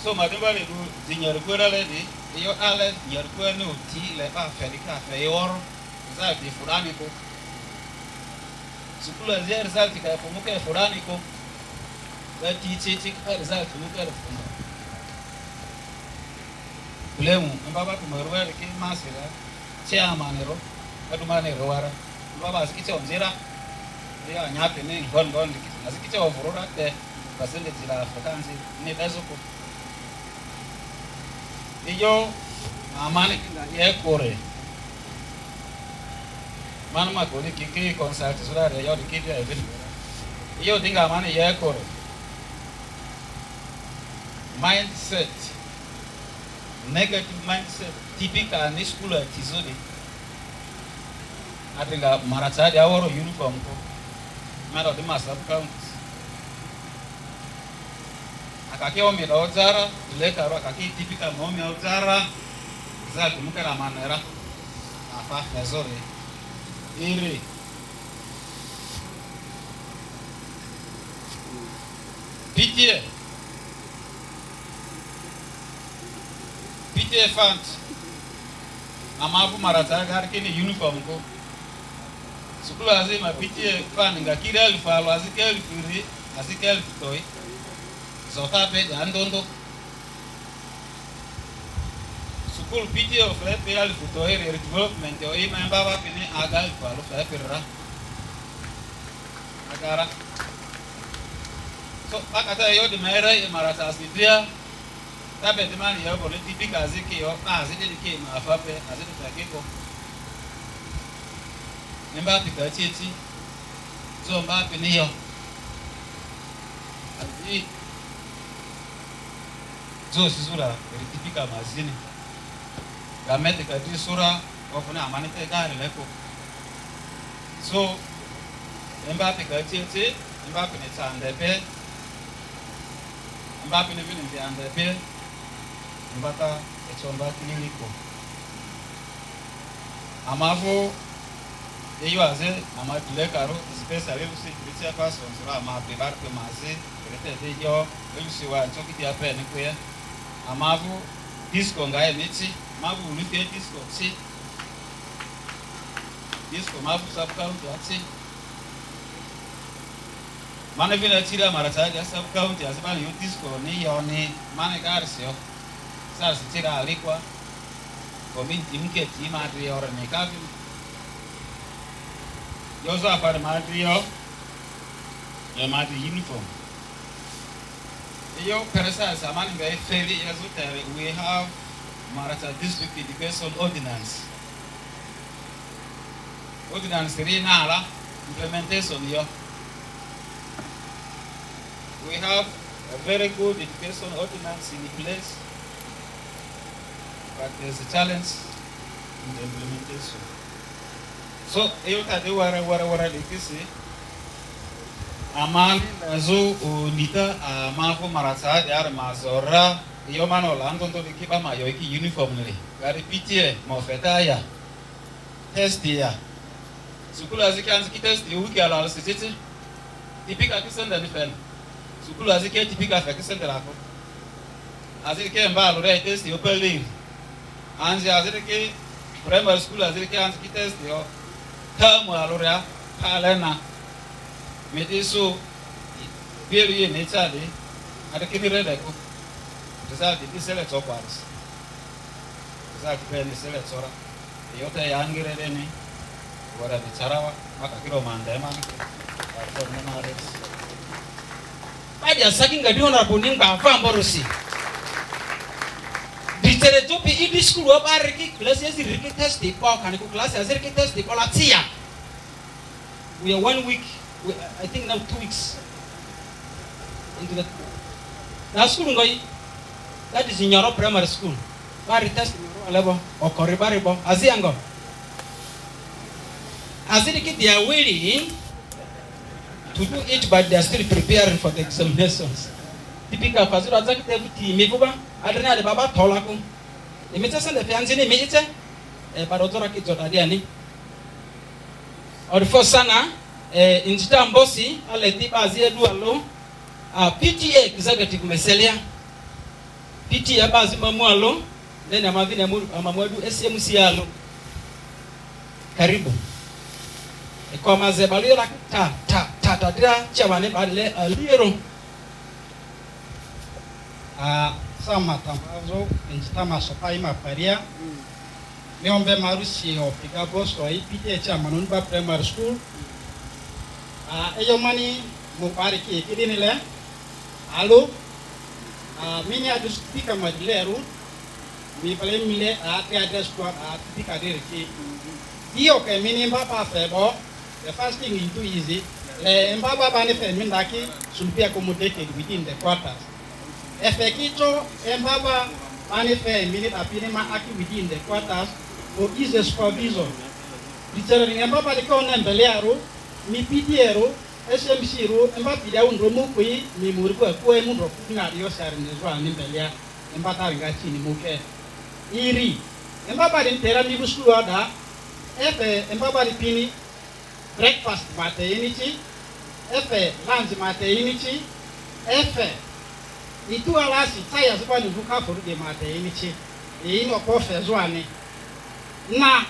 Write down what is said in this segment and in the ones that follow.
so madimba le du dinyer kwera le di yo ale nyer kwera no ti le ba felika fe yor za di fulani ko sukula zia result ka fumuka fulani ko ba ti ti ka result fumuka fumu ulemu mbaba tumarwa ke masira chairman ro adumane ro wara mbaba sikicha onzira ya nyape ne gon asikicha ovurura te basende zila fakanzi ne dazuko iyo amane kinga ye kore manuma kore kiki concert sura re yo dikiti event iyo dinga amane ye kore mindset negative mindset typical ni school tizodi adinga Maracha dia woro uniform ko mero de master count akake omi la ozara le karo akake typical omi ozara za kumukara manera afa fezore ire PTA fund amabu Maracha gar kini uniform ko sukulu azima PTA fund ngakira alfalo azikel firi azikel toy zota pe andondo sukulu PTA of pe alfu toy development o ima baba pini agal falo fa perra agara so akata yo de mera e Maracha asitria tabe de mani yo bole tipika aziki yo azide dike ma afape azide takeko nemba pika chichi zo mba piniyo azi zo sura tipika mazini gamete kati sura ofuna amanete gari leko so nemba pika chichi nemba pini chandepe nemba pini vini chandepe mbata echomba kliliko amavo eyo aze amadule karo especially usi kritia person sura ama prebar pe maze rete de yo usi wa chokiti ape ni kwe amavo disco ngaye miti mavu ulite disco si disco mavu sub count ati mane vile tira Maracha ya sub count azibani yo disco ni yo ni mane garsio sasa tira alikuwa community mketi madri ya ora nekavi yozo apare madri yo ya madri uniform iyo peresa samani ngai feli yazo tere we have Maracha district education ordinance rina ala implementation yo we have a very good education ordinance in place. But there's a challenge in the implementation. So, you can do whatever likisi. Amali nazo unita amafu Maracha diar mazora. Iyo mano lango to dikiba mayo iki uniform nili. Gari PTA mofeta ya test ya. Sukulu aziki anziki test wiki ala sititi. Tipika kisenda nifen. Sukulu aziki tipika fa kisenda lako. Aziki mbalo re test yo peling. Anzi azirike primary school azirike anzi test yo tamu aloria palena mediso bieri ne chade adike rede ko result di select okwaris result pe ni select ora yote yangire deni wara di charawa maka kilo manda man ko na res badi asakinga diona buninga afa mborosi tere topi idi school wa bariki class yesi riki test di ko kan ko class yesi riki test di ko latia we are 1 week I think now 2 weeks into the na school ngoi that is in your primary school bari test level o koribari bo aziango aziriki they are waiting to do it but they are still preparing for the examinations tipika faziro azaki tebuti mebuba adrena de baba tolako imetse sende fianzini imetse barotora kijodadiani orifo sana injita mbosi ale tiba aziedu alo PTA executive meselia piti ya bazi mamwalo ndani amavini amamwadu SMC yalo karibu kwa mazebalo la ta dira chabane bale aliro sama tambazo njitama sopai maparia meombe marusi opiga boso ipite cha manunba primary school eyo mani mupari ki kidini le alo mini adu speaker madleru mi pale mile ate address kwa speaker dire ki dio ke mini mbapa febo the first thing you do is le mbaba bani fe mindaki should be accommodated within the quarters efekito mbaba bani fe minute apini ma aki within the quarters for easy supervision literally mbaba liko na mbele yaro mi pidiero SMC ro mbapi da undro mu kwi mi muriko ko e mundro kuna rio sare nezwa ni mbele ya mbata ringa chini muke iri mbaba din tera mi busulu ada efe mbaba di pini breakfast mate inichi efe lunch mate inichi efe itu alasi taya zikwa ni vuka for de mate inichi ino ko fe zwane na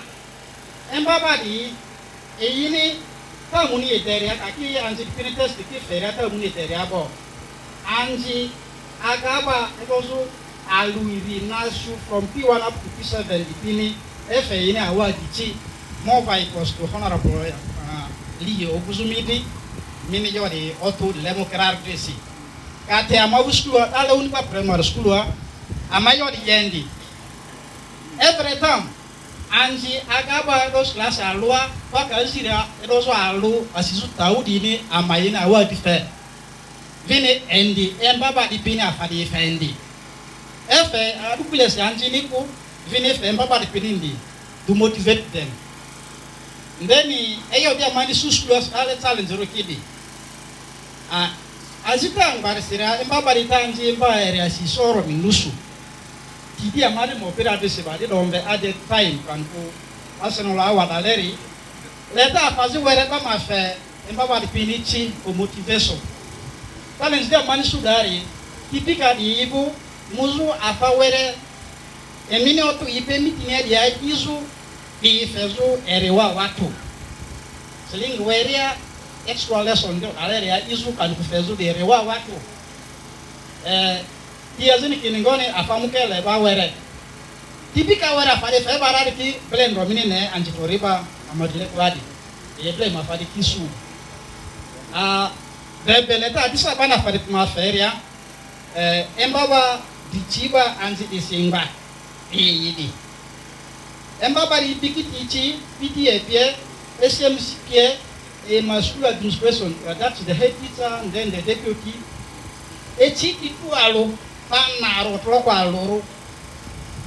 mbaba di eyini tamuni eteria kaki anji pini test ki feria tamuni eteria bo anji agaba egozu aluiri nasu from P1 up to P7 dipini efe yini award chi more vehicles to honorable Leo Oguzu mini jodi auto democracy kate amawu school ala unipa primary school amayo di yendi every time anji agaba those class alwa paka zira edoso alu asisu taudi ni amayina award fe vini endi embaba di pini afadi fendi efe adupile se anji niku vini fe embaba di pini to motivate them. Then eyo dia mani suslos ale challenge ro kidi azita ngarisira embaba ritanji mba area si soro minusu kidi amari mo pera de se badi dombe at the time kanko aseno la wada leri leta afazi were ba mafe embaba ripinichi o motivation challenge dia mani sudari tipika di ibu muzu afa were emini otu ipe mitine dia izu di fezu erewa watu seling weria extra lesson ndio area izu kan fezu di erewa watu dia zini kiningone afamukele ba were tipika wera fare fe barari ki blend romini ne anjitoriba amadile kwadi ye blend mafadi kisu bebeleta bisa bana fare ma feria embaba dichiba anji isingba yidi embaba ri pikitichi PTA SMC pie my school administration that's the head teacher and then the deputy echi itu alo panaro troko aloro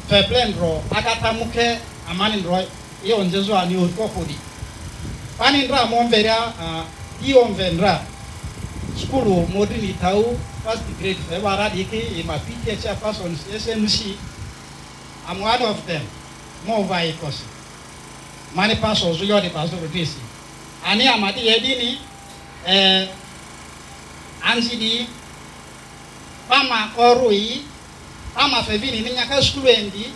feblendro akatamuke amanindro iyo njezo ani urkokodi panindra momberia ionvendra school modini tau first grade febara diki my PTA chairperson SMC I'm one of them more vehicles mani paso zuyo de paso rodisi ani amati yedini anjidi pama korui pama fevini ninyaka skulu endi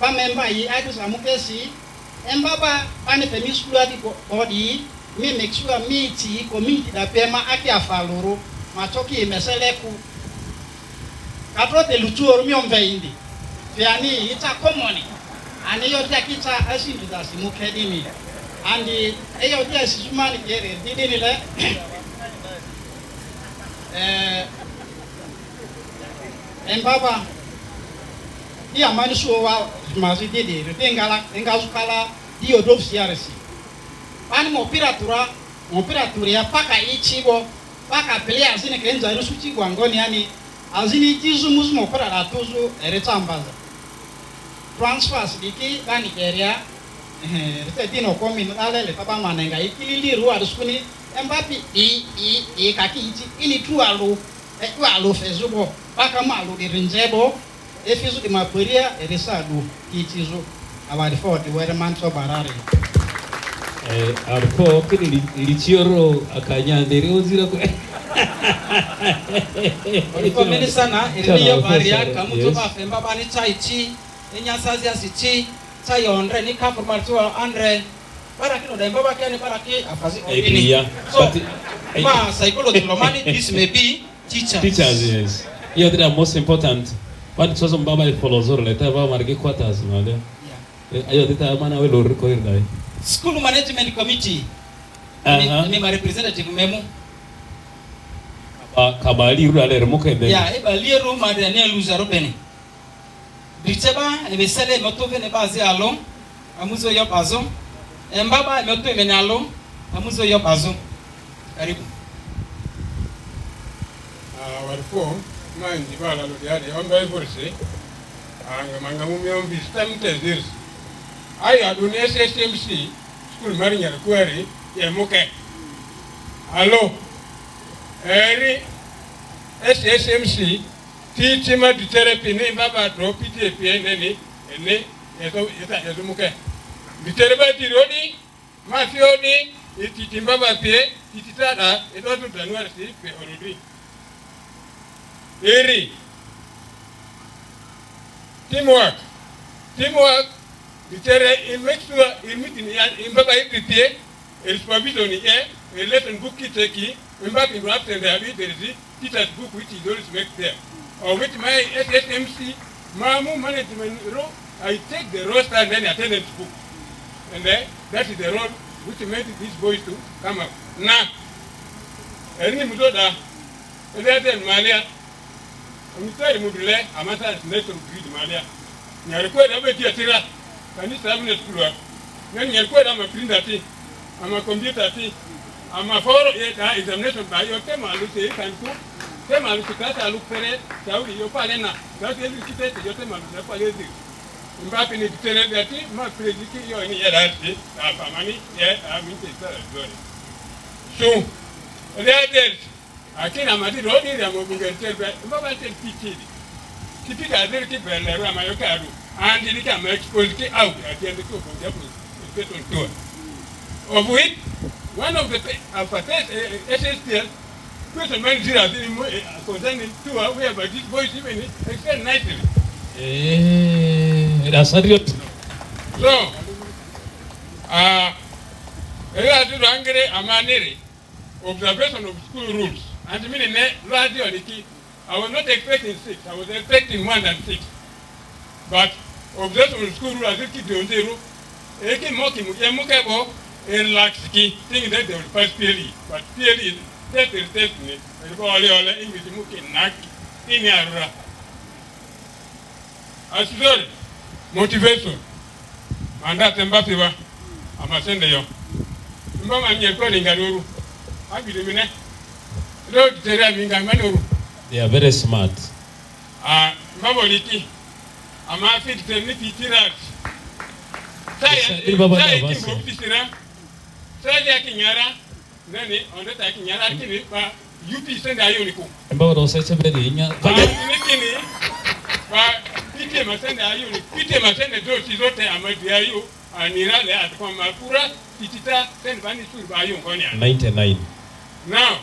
pamemba yi atu samukesi embaba pani femi skulu adi body mi make sure miti community da pema aki afaluru machoki meseleku katrote luchuo mi omveindi fiani ita common ani yo dia kita asindi da simukedi and eyo dia sisumani gere didini le embaba dia mani suwa mazi didi retengala engazukala dio dofsiaresi pani mo piraturia paka ichibo paka pelea zine kenza rusuchi gwangoni yani azini tizu muzumo para la tuzu eretambaza transfers diki bani area retedino komi ale le papa manenga ikilili ruwa ruskuni embapi i kaki ichi ini tualo tualo fezubo paka malu dirinjebo efizu di mapuria eresadu ichizo abadi forti were manso barari arpo kini lichioro akanya ndere ozira ko Kwa mimi sana iliyo baria kamu toba femba bani chai chi enya sazia si chi chai ondre ni ka formal to andre baraki no da mbaba kani baraki afazi Yeah. so ma psychology romani this may be teachers. Teachers, yes. Yeah, they are most important. But so some baba follows or later baba marge quarters male. Ayo dita mana we lor ko irdai. School management committee. Ni ma representative memo. Kabali ru ale remoke de. Ya e bali ru ma de ne luzaro bene. Diteba e mesele motove ne bazi alo amuzo yo bazo. Mbaba motove ne alo amuzo yo bazo. Karibu. Warfo manji bala lo diade on bay forse anga manga mumyo bistam tezir ay adune SSMC school marinya kwari ye muke allo eri SSMC teaching di therapy ni baba do PTP neni ene eto muke di therapy rodi mafiodi iti baba pe ititada eto to danwar si pe orodi eri teamwork ditere il make sure il meeting in baba prepare il supervision here a lesson book kiteki in back in absent there is teacher's book which is always make there or which my SSMC mamu management role I take the roster and then attendance book and then that is the role which made these boys to come up now eni mudoda ele malia Mutari mudule amata neto grid malia. Nyarikwe da be tiatira. Kanisa amne skulu. Nyarikwe da ma printer ti. Ama computer ti. Ama foro eta examination ba yo tema lu te kanku. Tema lu kata lu pere tauri yo pale na. Da te lu kite yo tema lu na pale di. Mbapi ni tene dati ma prediki yo ni yara ti. Da famani ye ami te sa dori. So, there akina mati rodi ya mobunga terbe mbaba tel pitidi tipika zeri kibele ro amayoka ru andi ni kama expose ki out at the end of the person tour of which one of the SSPL person man zira concerning tour whereby this voice even extend nicely That's serious. so ela tu angere amanere observation of school rules. And I was not expecting 6. I was expecting 1 and 6. But observation of school rules, I think it's on zero. Eki moki mukebo relaxki thing that they will pass PLE. But PLE is test me. English muki nak inyara. As well, motivation. And that's Mbapiwa. I'm a sender yo. Mbama nyekoli ngaruru. Abi de mine. They are very smart. Maboliki. Ama fit technique tirat. Saya kinyara. Nani onda ta kinyara kini ba UP send ayo niku. Mbaba do sai chebedi nya. Kini ba pite masende ayo ni. Pite masende do sizote amadi ayo anira le atkwa makura titita send bani sur ba ayo ngonya. 99. Now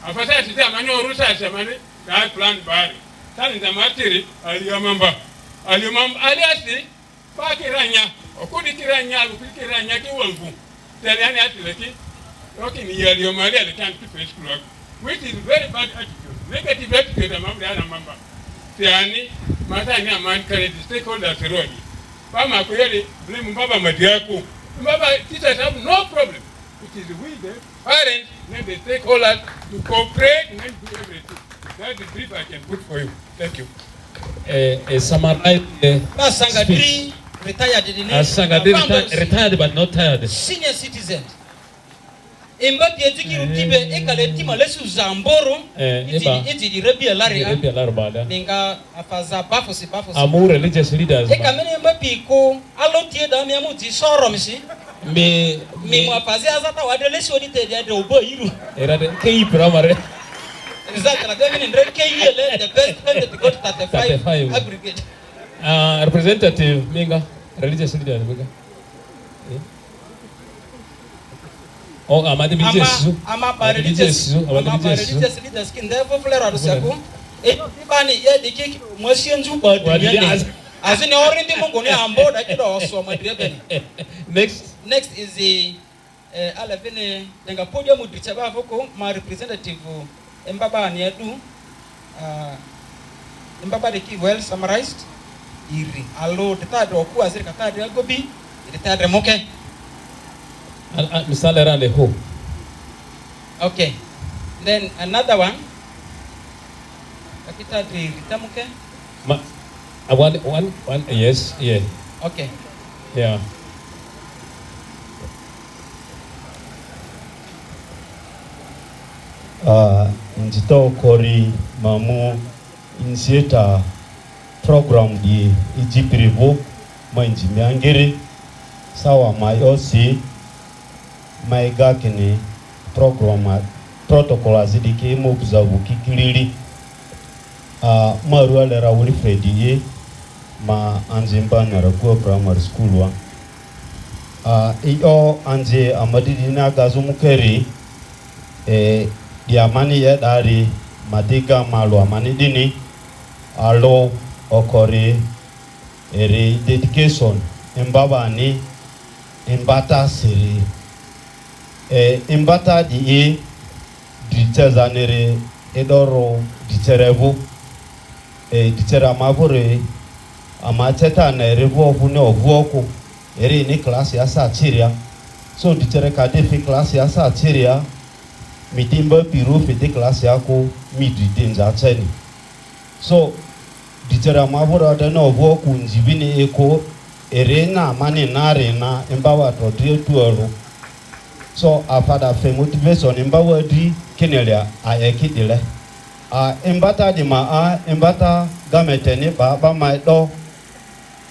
afasa sita manyo rusa chamane that plan bari tani zamatiri aliyomamba aliasi pakiranya okudikiranya alukiranya kiwalbu tani atileki okini yaliyomali alikan to school which is very bad attitude negative attitude among the other member tiani matani amani kare the stakeholders role pama kweli blame baba madiako baba teachers have no problem. It is we the parents and the stakeholders to cooperate and do everything. That's the brief I can put for you. Thank you. Summarize Sangadri retired but not tired. Senior citizen. Imbati ezikiru kibe ekale tima lesu zamboro iti di rebi alaria ninga afaza bafosi Amu religious leaders. Ekamene mbapi ko alotie da miamu ti soro misi me mwafazi azata wadelesi odite de obo iru era de kei primary exactly like even in red KEL the best friend that got 35 aggregate representative minga religious leaders minga Oh, amadi religious. Ama religious leaders kin da fo flera do sako. Ibani ye dikiki mosienju ba de. Azini orindi mungu ni ambo da kido so madrebeni. Next is the alafine denga podium udrichaba foko ma representative Mbaba ni edu Mbaba de ki well summarized iri allo de tadro ku azir kata de gobi de tadre moke. Misale rande ho. Okay. Then another one. Kita di ritamuke. One, yes, yeah. Okay. Yeah. Njito kori mamu initiator program di Ijipiribo manjimiangiri sawa mayosi maigakini program protocol azidiki mobuzabu kikilili maru alera wuli fredi ma anjimba narakuwa primary school wa iyo anje amadidi na gazu mukeri di amani ye dari madiga malu amani dini alo okori eri dedication Mbaba ni Mbata siri Mbata di ditezanere edoro diterevu ditera mavure amacheta na erevu ofune ovuoko eri ni klasi ya saa chiria so ditere kadefi klasi ya saa chiria mitimba piru fiti klasi yako midri denja cheni so ditera mavure adana ovuoko njibini eko ere na mani nare na Mbaba todrie tuoro so afada fe motivation Mbaba di kenelia ayekidile Mbata di Mbata gameteni ba ma do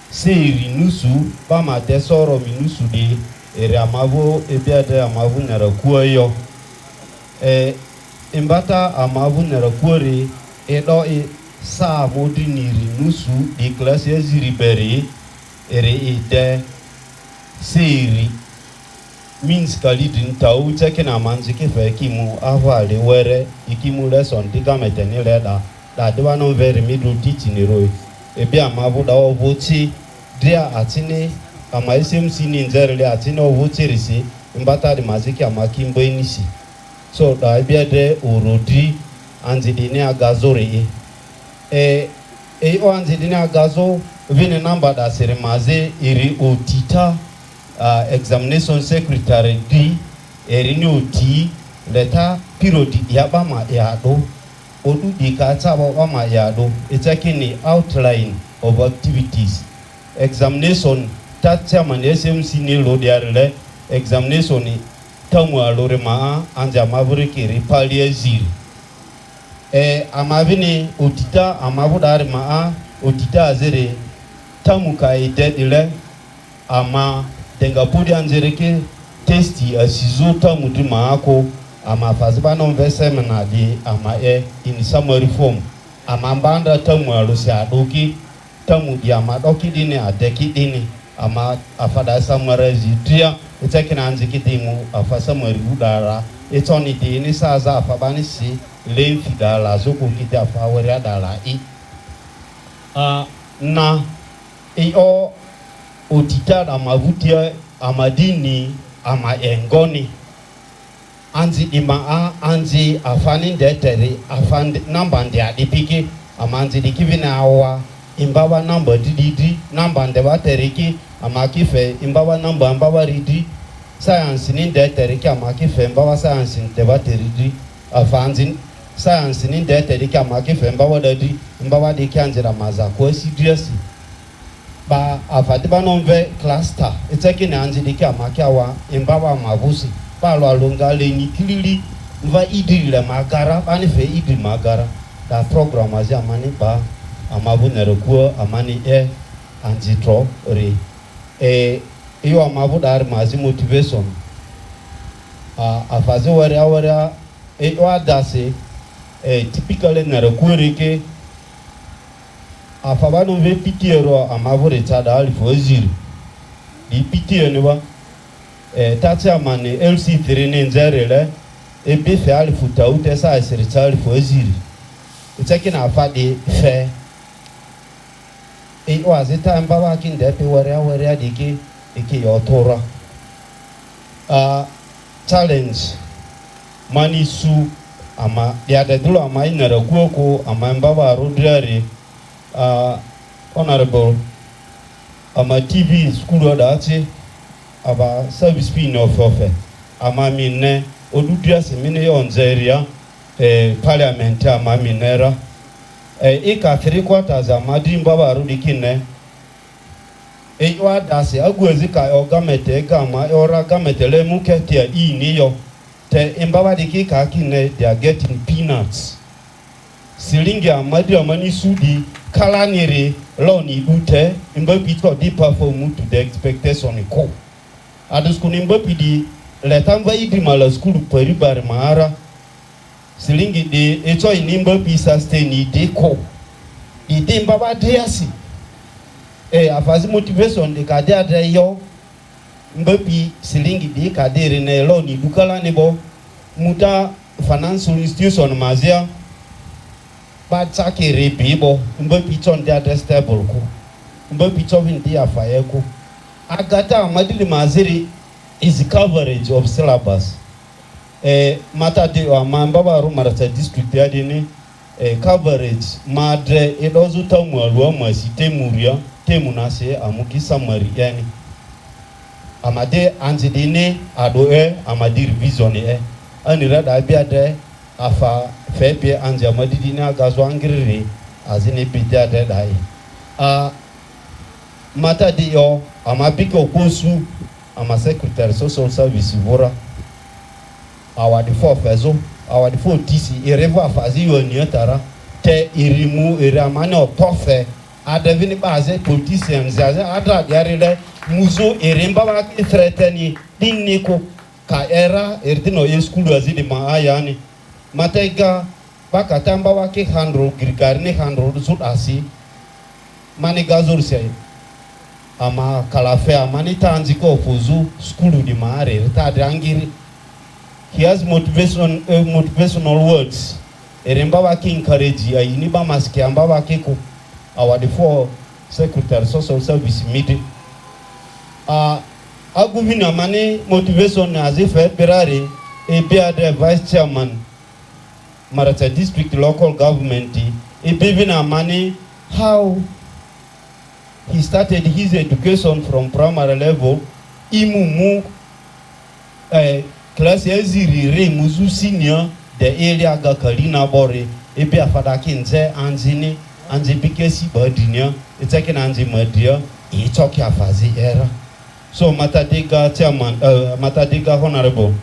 siri nusu ba ma desoro minusu di ere amavu ebiade amavu narakuwa yo Mbata amavu narakuwa edo sa modiniri nusu di klasi ya ziriberi ere ide siri means kalidin tau checking amanzi kefe kimu avale were ikimu lesson diga meteni leda da dewa no very middle teaching ro ebi amavu da ovuchi dia atini ama SMC ni nzerele atini ovuchi risi Mbata di maziki amakimbo inisi so da ebiade urodi anzidini agazori o anzidini agazo vine namba da serimaze iri otita examination secretary D erini oti leta period yabama yado odu dikata bama yado itakini outline of activities examination tatchaman SMC ni lodiarle examination tamu alore ma anja mavure kiri palie ziri amavini otita amavudari ma otita azere tamu kaidedile ama denga pudi anzereke testi asizuta mudima ako ama faziba no investment di ama in summary form ama mbanda tamu alusi adoki tamu di ama doki dini adeki dini ama afada summarize dia itekina anziki dimu afa summary udara etoni di ni saza afabani si lemfi dala zoko kiti afa wera dala na o otita amavutia amadini ama engoni anzi ima anzi afani ndeteri afandi namba ndi adipiki amanzi dikivina awa Mbaba namba dididi namba ndebateriki amakife Mbaba namba Mbaba ridi science ni ndeteriki amakife Mbaba science ndebateridi afanzi science ni ndeteriki amakife Mbaba dadi Mbaba diki anzira maza kwa CDS ba afatiba nomve cluster eteki na anzidiki amakiawa Mbaba mavusi palo alonga leni kilili mva idile magara bani fe idile magara da program azi amani ba amavu nerekuo amani anzitro re iyo amavu dar mazi motivation afazi wara adase typically nerekuo reke afabano ve pitiero amavu retada alifo ziri di pitiero ne ba tati amani LC3 ni nzerele ebe fe alifu taute sa esirita alifu eziri iteki na afadi fe wazita mbaba kinde pe warea diki iki yotora challenge mani su ama diade dulo ama inara kuoko ama mbaba rodriari honorable ama TV school odati aba service pin of ama minne odudria semine yonzeria parliament ama minera ika 3/4 ama dimba ba rudikine wa dase agwezi ka ogamete gama ora gametele muketia iniyo te imbaba dikika kine they are getting peanuts silingi amadi amani sudi kalanire loni dute imbabi to deeper for mu to the expectation ko aduskuni imbabi di letamba idi mala school peribare mahara silingi de eto inimbabi sustain de ko ide mbaba diasi afazi motivation de kadia de yo mbabi silingi de kadere na loni dukala ne bo muta financial institution mazia ba tsakere bibo mbabi ton dia de stable ko mbabi tovin dia faye ko agata amadili maziri is coverage of syllabus mata de mambaba ru Maracha district ya dini coverage madre edozu tamu alwa masite muria temu nase amuki samari yani amade anzidine adoe amadi revision anira da biade afa febe anje amadi dina gazo angiriri azine bidia de dai mata de yo amabiko Oguzu ama secretary social service vora our the four fezo our the four TC erevo afazi yo niotara te irimu eramane otofe adevini baze politicians adra diarile muzo eremba ba threateni diniko ka era erdino ye school azidi maayani matega bakatamba wake handro grigarne handro sud asi mani gazorse ama kalafe amani tanziko Oguzu school di maare retadangiri he has motivational words eremba wake encourage ayini ba maski amba wake ko our the four secretary social service meeting aguvina mani motivation as if Ferrari the vice chairman Maracha district local government bivina mani how he started his education from primary level imumu class eziri muzu senior the area gakalina bore ebe afada kinze anzini anzi bikesi badinia itake anzi madia itoki afazi era so matadiga chairman matadiga honorable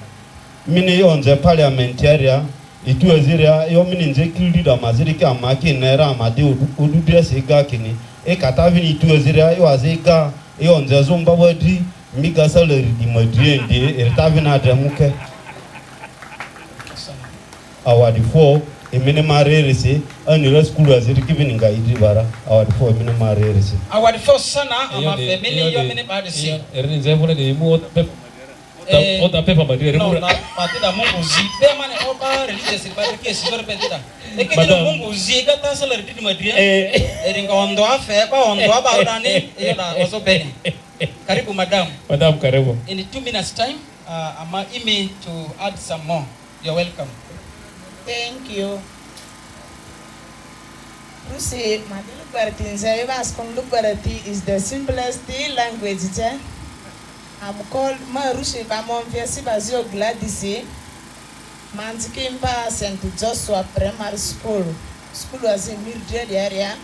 mini onze parliament area itu eziria yo mini nze leader maziri ka maki nera amade odudress ega kini katavini itu eziria yo azega yo onze zomba wadi miga salary di madie ndi ertavina ademuke award 4 minimum rarity and school as given nga idibara award 4 minimum rarity award 4 sana ama family yo mini bad si erinze vole de mu ota pepa ba de no na patida mungu zipe mane oba religious ba ke si dor pedida ekedi mungu ziga ta salary di madria eringa ondo afe ba ondo ba udani ila oso bene karibu madam karibu in 2 minutes time ama ime to add some more you're welcome. Thank you. Rusi, Madulubarati Lubarati is the simplest language. I'm called Marushi Bamon Fiasibazio Gladisi, Manzikimba St. Joshua Primary School. School was in Mildred area.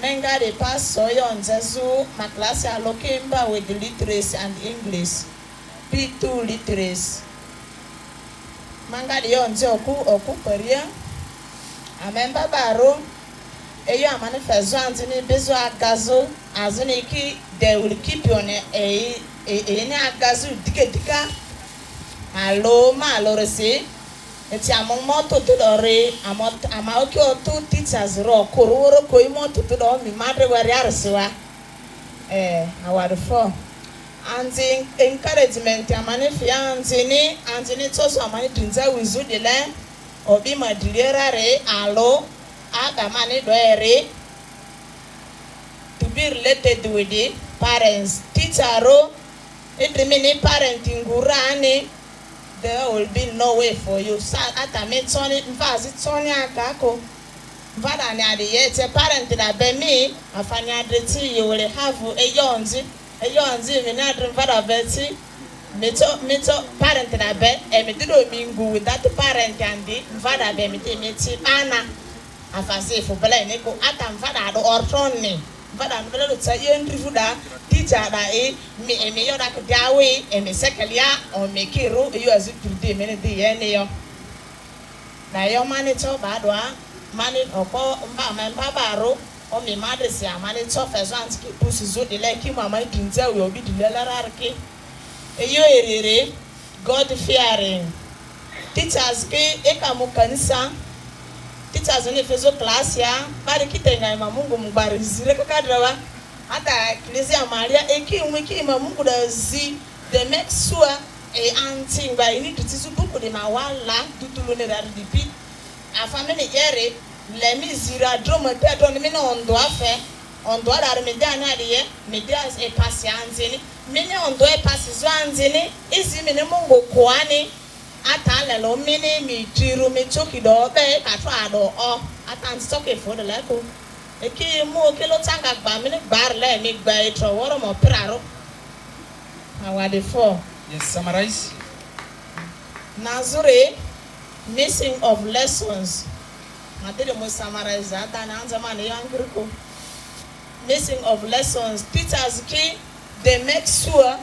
Menga de pass Soyon Zazu, my class are Lokimba with literacy and English. P2 literacy. Manga de yonze oku peria amemba baro eyo amane fezo anzini bezo agazo azini ki they will keep you on ene agazo dika alo ma lo resi eti amomoto to dore amaoki otu teachers ro kororo ko imoto to do mi madre wari arsiwa award 4 anzi encouragement amane fia anzini toso amane dinza wizu dile obi madilera re alo aga mane doere to be related with the parents teacher mini parenting gurani there will be no way for you sa atame toni mfazi toni akako mfada ni adiyete parent da be me afanya adeti you will have eyonzi minadre mfada beti mito parent da be emitido mingu with that parent and the mfada be miti ana afase fo bela ni ko ata mfada do ortoni mfada mbele do tsa yendri fuda teacher da me yoda ko dawe me sekelia o me kiro you as it today me de ye yo na yo manager badwa mani oko mba baro o mi madre si amani to first ki pusi zo de like mama dinza we obi dilararke eyo erere god fearing teachers ke ekamu kanisa teachers ne fezo class ya bari kitenga mamungu mbari zire kakadrawa hata ecclesia maria eki mamungu da zi the make sure anti ba ini tutisu buku de mawala tutulu ne dar dipi afamene yere le mi zira droma teto ni mina ondo afe ondo ara me dana de me das e patience ni mini ondo e pasizo anzini izi mini mungu kwani ata lo mini mi tiru mi choki do be katwa ado o ata nstoke for the leko eki mo kelo tanga gba mini bar le mi gba etro woro mo piraro awade for Yes, summarize. Nazure missing of lessons. Madele mo summarize ata na anza mane yangiriko. Missing of lessons. Teachers ki they make sure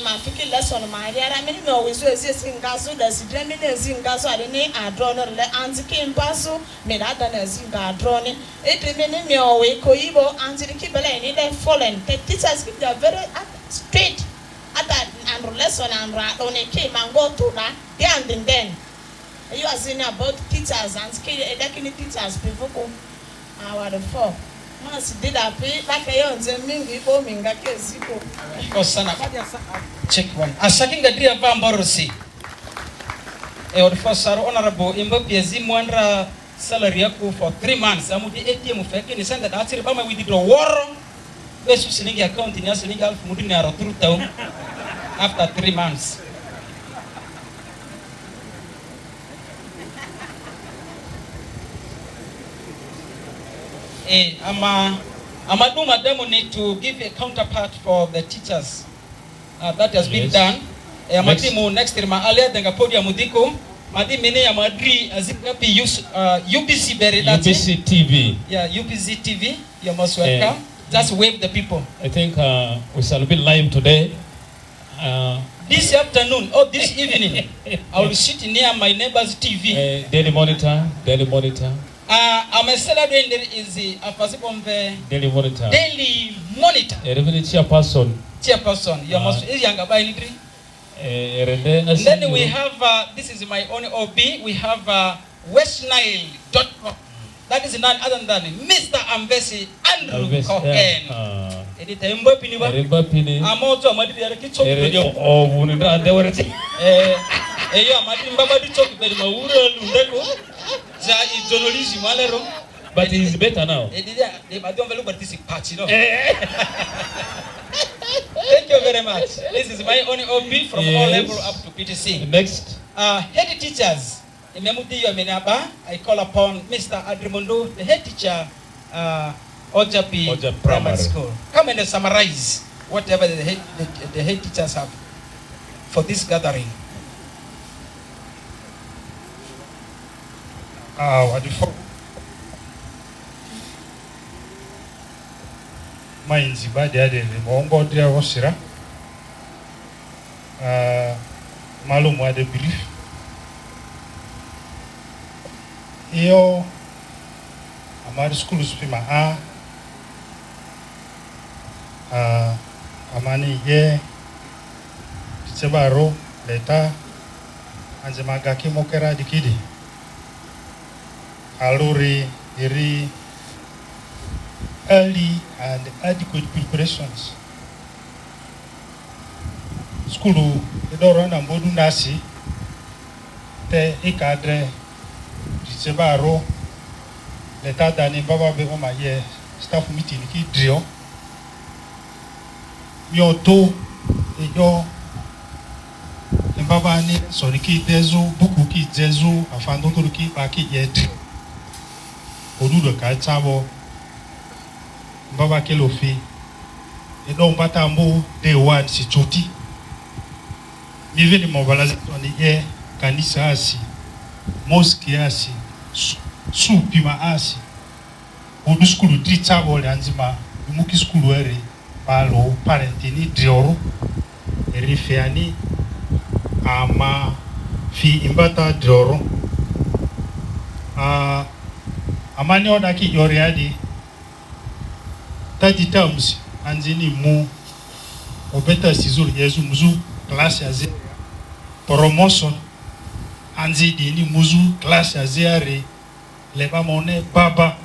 mafiki lesson mariara mini me always ezi ngaso da sidremi na ezi ngaso ade ni adrono le antiki mpaso me da da na ezi ngadroni edremi ni me always koyibo antiki bele ni dey fallen. The teachers keep they very straight at that and lesson and on a came and go to that then you are saying about teachers and skill teachers people go our the four once did a pay like a young mingi for minga kesiko Osana. Check one. Asaking the dear Bamborosi. The first honorable Imbopiazi Mwandra salary for 3 months. I'm with the ATM of Fakin is sent that after Bama with the war. Best selling account in Yasling Alf Mudina through town after 3 months. Amaduma Demo need to give a counterpart for the teachers. That has been done. Amadimu next year, alia denga podium mudiko. Madi mene amadri azikapi UBC beri. UBC TV. Yeah, UBC TV. You're most welcome. Just wave the people. I think we shall be live today. This afternoon or this evening, I will sit near my neighbor's TV. Daily Monitor. Daily Monitor. I'm a celebrity. There is a person Daily Monitor. Daily Monitor. Revenue chairperson. Chairperson. You're most younger by any. And then we have this is my own OB. We have westnile.com. That is none other than Mr. Ambesi Andrew Cohen. Editor Mbopini ba. Mbopini. Amoto amadi ya kichoko video. Oh, wunira andewere. Eyo amadi mbaba di choko bedi maura lundeko. Ja journalism alero. But he is better now. They don't value but this is patchy, no. Thank you very much. This is my only OB from all level up to PTC. Next. Head teachers. I call upon Mr. Adrimondo, the head teacher, Ojapi Primary School. Come and summarize whatever the head teachers have for this gathering. Mainzi baada ya mongo dia wasira malumu ade brief iyo amari schools pima amani ye sebaro leta anjemaga kimokera dikidi aluri iri early and adequate preparations skulu edoro na mbodu nasi te ikadre disebaro leta dani baba be oma ye staff meeting ki drio yo to ejo baba ni sori ki dezo buku ki dezo afando to ki ba ki yet odudo ka chabo baba ke lo fi edo mbata mbo de one si choti mi veni mo balaza ni ye kanisa asi mosque asi supima asi odu skulu tri chabo le anzima muki skulu ere palo parentini drioro erifeani ama fi imbata drioro amani oda ki yoriadi 30 terms anzini mu obeta sizur yezu muzu classe aze promotion anzi dini muzu classe azeare leba mone baba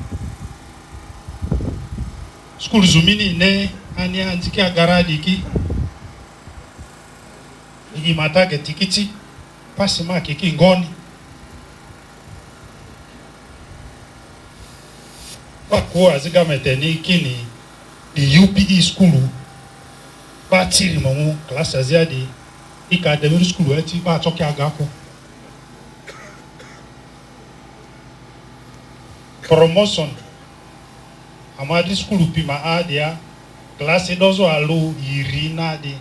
school zumini ne ani anziki agaradi ki igi matage tikiti pasima kiki ngoni kwa aziga meteni kini di UPE school batiri momu class aziadi ikademi school eti ba toki agako promotion amadi school pima adia class edozo alo irina di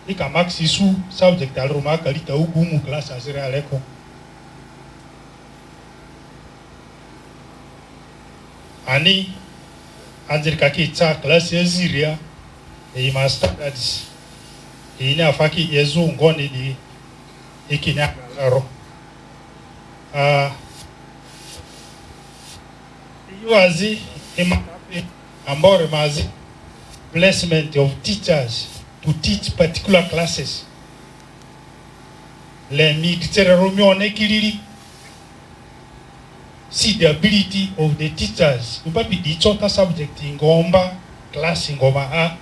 ika maxi su subject alo makalita ugumu class azira aleko ani anzirika ki cha class eziria e master studies ini afaki yezu ngoni di ikinya aro yuazi imakapi ambore mazi placement of teachers to teach particular classes le mi ditere romeo ne kiriri see the ability of the teachers ubabi di chota subject ngomba class ngoma a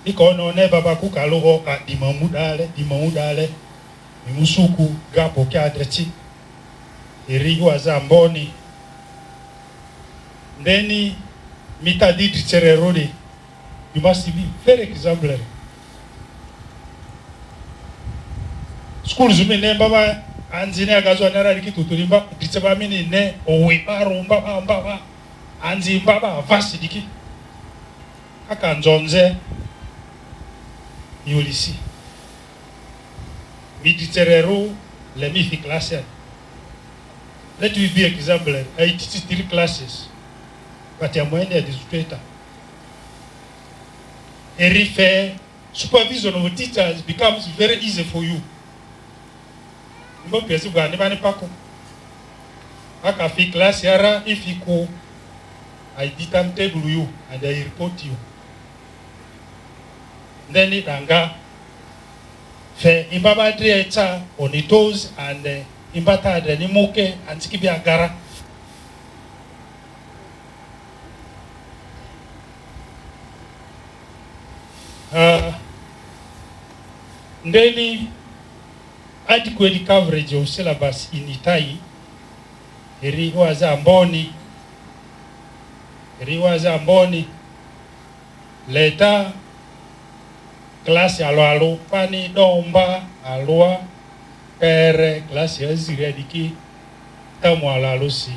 ikono ne baba ku kalogo ka dimamudale mimusuku gapo kya adrechi iriwa zamboni ndeni mita di ditere rodi you must be very exemplary school zumi ne baba anzi ne agazo nara rikitutulimba ditseba mini ne owe baba anzi baba vasi diki aka nzonze yolisi miditerero le mi fi classe let me be exemplary I teach 3 classes but I'm only administrator a supervision of teachers becomes very easy for you. Mbo pesi bwa ni bani pako aka fi class yara if you go I timetable you and I report you then it anga fe imbaba drecha on the toes and imbata de ni moke antikibi agara ndeni adequate coverage of syllabus in Itai riwaza amboni leta class alo pani domba alwa pere class yazire diki tamu alo si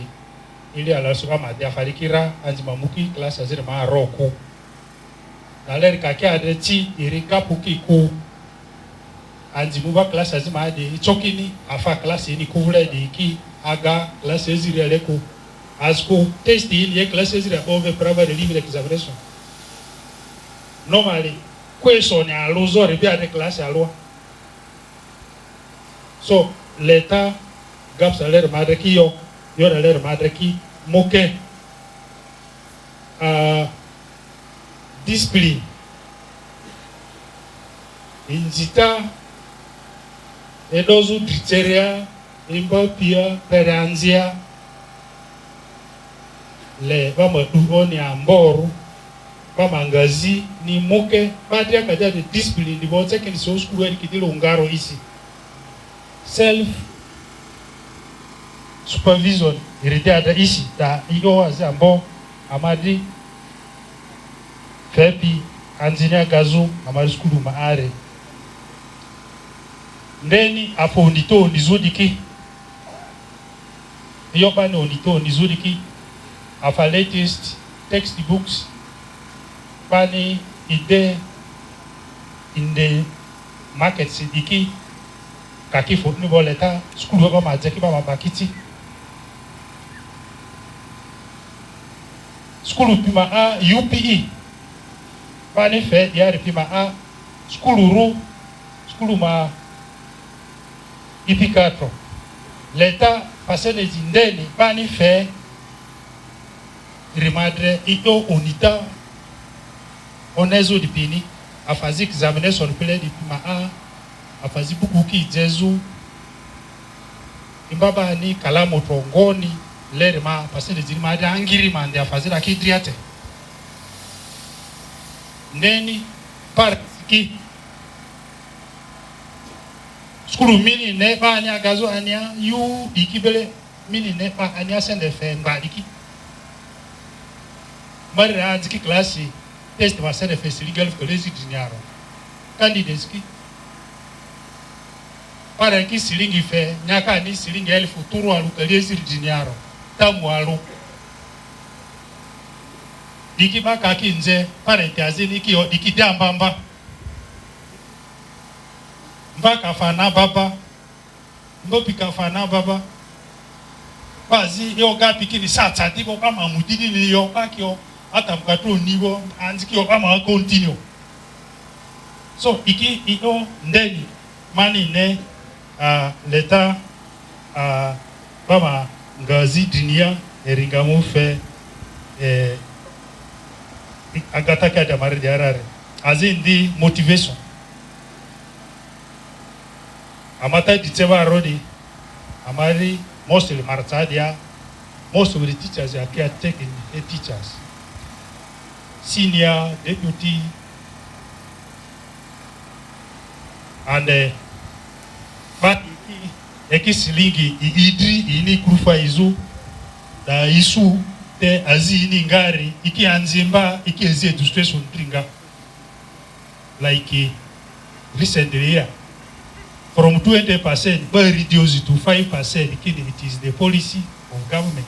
ili ala suka madia farikira anjimamuki class azire ma roku daler kake adeti irika pukiku anjimuba class azima ade chokini afa class ni kuvule diki aga class ezire leko asko test ili class ezire over primary libre examination normally question ya lozo rebia de class alwa so leta gap salaire madreki yo salaire madreki moke discipline injita edozu criteria impopia peranzia le vamos tu oni amboru Bama ngazi ni moke badia kaja de discipline di bote ken so school eri kitilo ngaro isi. Self supervision iridi ada isi da iyo azambo amadi fepi anzinia gazu amari skulu maare ndeni afo ondito ndizudiki iyo bani ondito ndizudiki afa latest textbooks bani ide in the market sidiki kaki fotni boleta skulu ba majeki ba mabakiti skulu pima a UPE bani fe diari pima a skulu ru skulu ma ipikatro leta pasene zindeni bani fe rimadre ito unita onezo dipini afazi examination pele dipima a afazi buku ki jezu imbaba ni kalamu tongoni lerima pasene zilima ada angiri mande afazi la kidriate neni parki skulu mini ne ba anya gazo anya yu ikibele mini ne ba anya sende fe ngadiki mari anziki klasi test ba sende fe legal college dinyaro candidates ki para ki silingi fe nyaka ni silingi 1000 turu alu college dinyaro tamu alu diki baka kinze para tiazini ki ikidambamba mbaka fana baba mbopika fana baba bazi yo gapi kini sata dibo kama mudini ni yo pakio ata mkato nibo anziki yo kama continue so iki iyo ndeni mani ne leta bama ngazi dunia eringa mufe agataka da mari diarare azindi motivation amata diteba rodi amari most of the Maracha, most of the teachers are caretaking the teachers, senior, deputy, and but ekisilingi idri ini kurufa izu da isu te azini ngari iki anzimba iki ezi education tringa like recently here. From 20%, but reduced to 5%. It is the policy of government,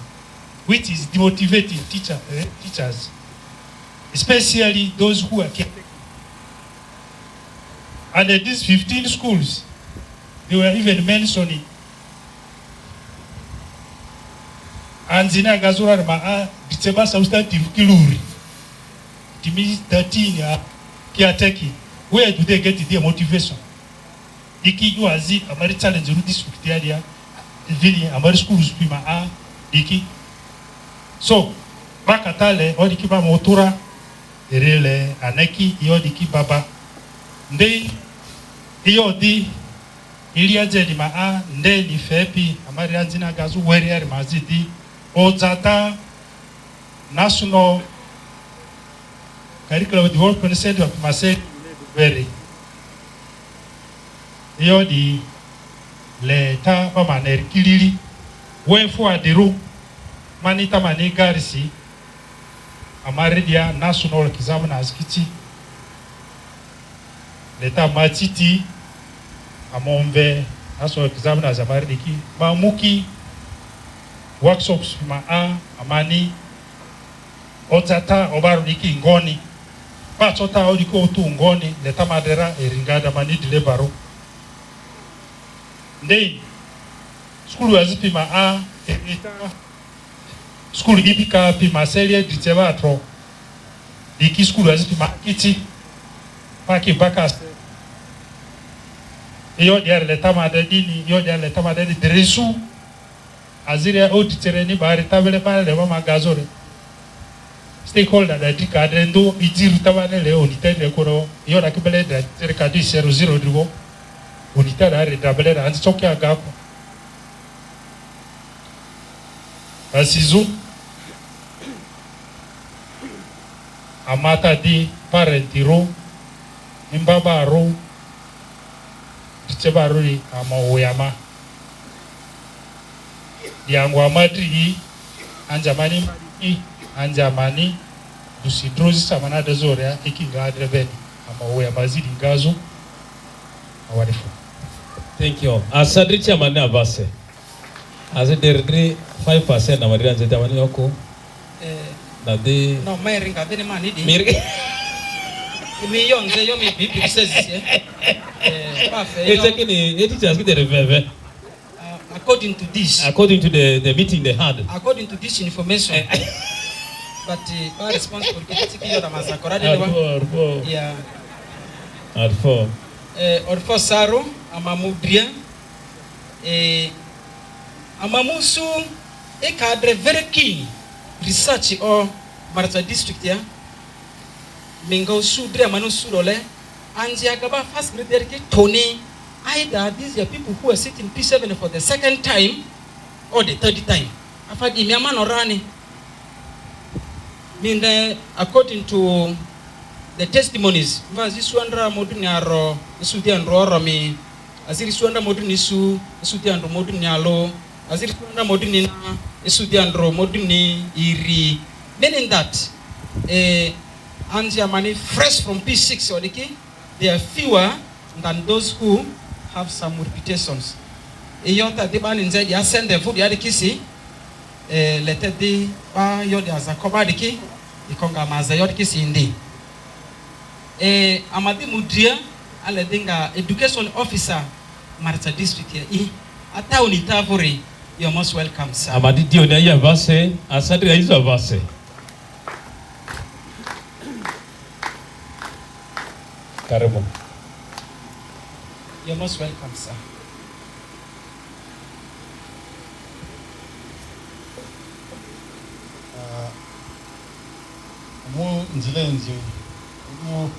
which is demotivating teachers, especially those who are caretaking. And at these 15 schools, they were even mentioning. And Zina Gazura Maa, Diteba substantive Kiluri. It means 13 caretaking. Where do they get their motivation? Diki yu azi amari challenge ru district area vini amari schools pima a diki so bakatale odiki ba motura erele aneki yodiki baba ndei iyo di ilia jedi ma a ndei ni fepi amari anzina gazu weri ari mazidi ozata national curriculum development center of Masai very iyo di leta pa maner kilili wefu adiru manita manigarisi amaridia national examiners kiti leta matiti amombe national examiners amaridiki mamuki workshops ma amani ozata obarudiki ngoni pachota odiko tu ngoni leta madera eringada manidi lebaro ndei skulu azipima a skulu ipika pima serie diteba atro diki skulu azipima kiti paki bakas iyo diare leta madadini iyo diare leta madadi dresu aziria auditere ni bari tabele bale ba magazore stakeholder da dika adendo ijiru tabane le onitende kono iyo nakibele da terkadi 00 dribo unita da redabele da anti chokia gako asizu amata di parentiro imbaba ro tichebaruri ama oyama diangwa madri anjamani anjamani dusidrozi samana dezoria ikinga dreben ama oyama zidi ngazo awarifu. Thank you. Asadri chairman abase. As a derdri 5% na madri anjeta mani yoko. Na de no mairinga bene mani di. Mir. Mi yonze yo mi bibi says It's actually it is just the reverve. According to this. According to the meeting they had. According to this information. But our responsible kitiki yo masakora de Arfo. Yeah. Arfo. Orfo Saro amamudria amamusu e cadre very keen research or Maracha district ya mingo sudria manu surole anjia gaba first grade ke Tony either these are people who are sitting P7 for the second time or the third time afadi miama no rani mean according to the testimonies vazi suandra moduni aro isudi andro romi aziri suandra moduni isudi andro moduni alo aziri suandra moduni na isudi andro moduni iri, meaning that anjia mani fresh from P6 odiki they are fewer than those who have some reputations eyota de ban nze dia send the food ya dikisi letter de ba yo de azakoba diki ikonga maza yo dikisi ndi amadi mudria aledinga education officer Maracha district here ata unitavori you're most welcome sir. Amadi dio na ya vase asadri hizo vase. Karibu. You're most welcome sir. Mu njilenji mu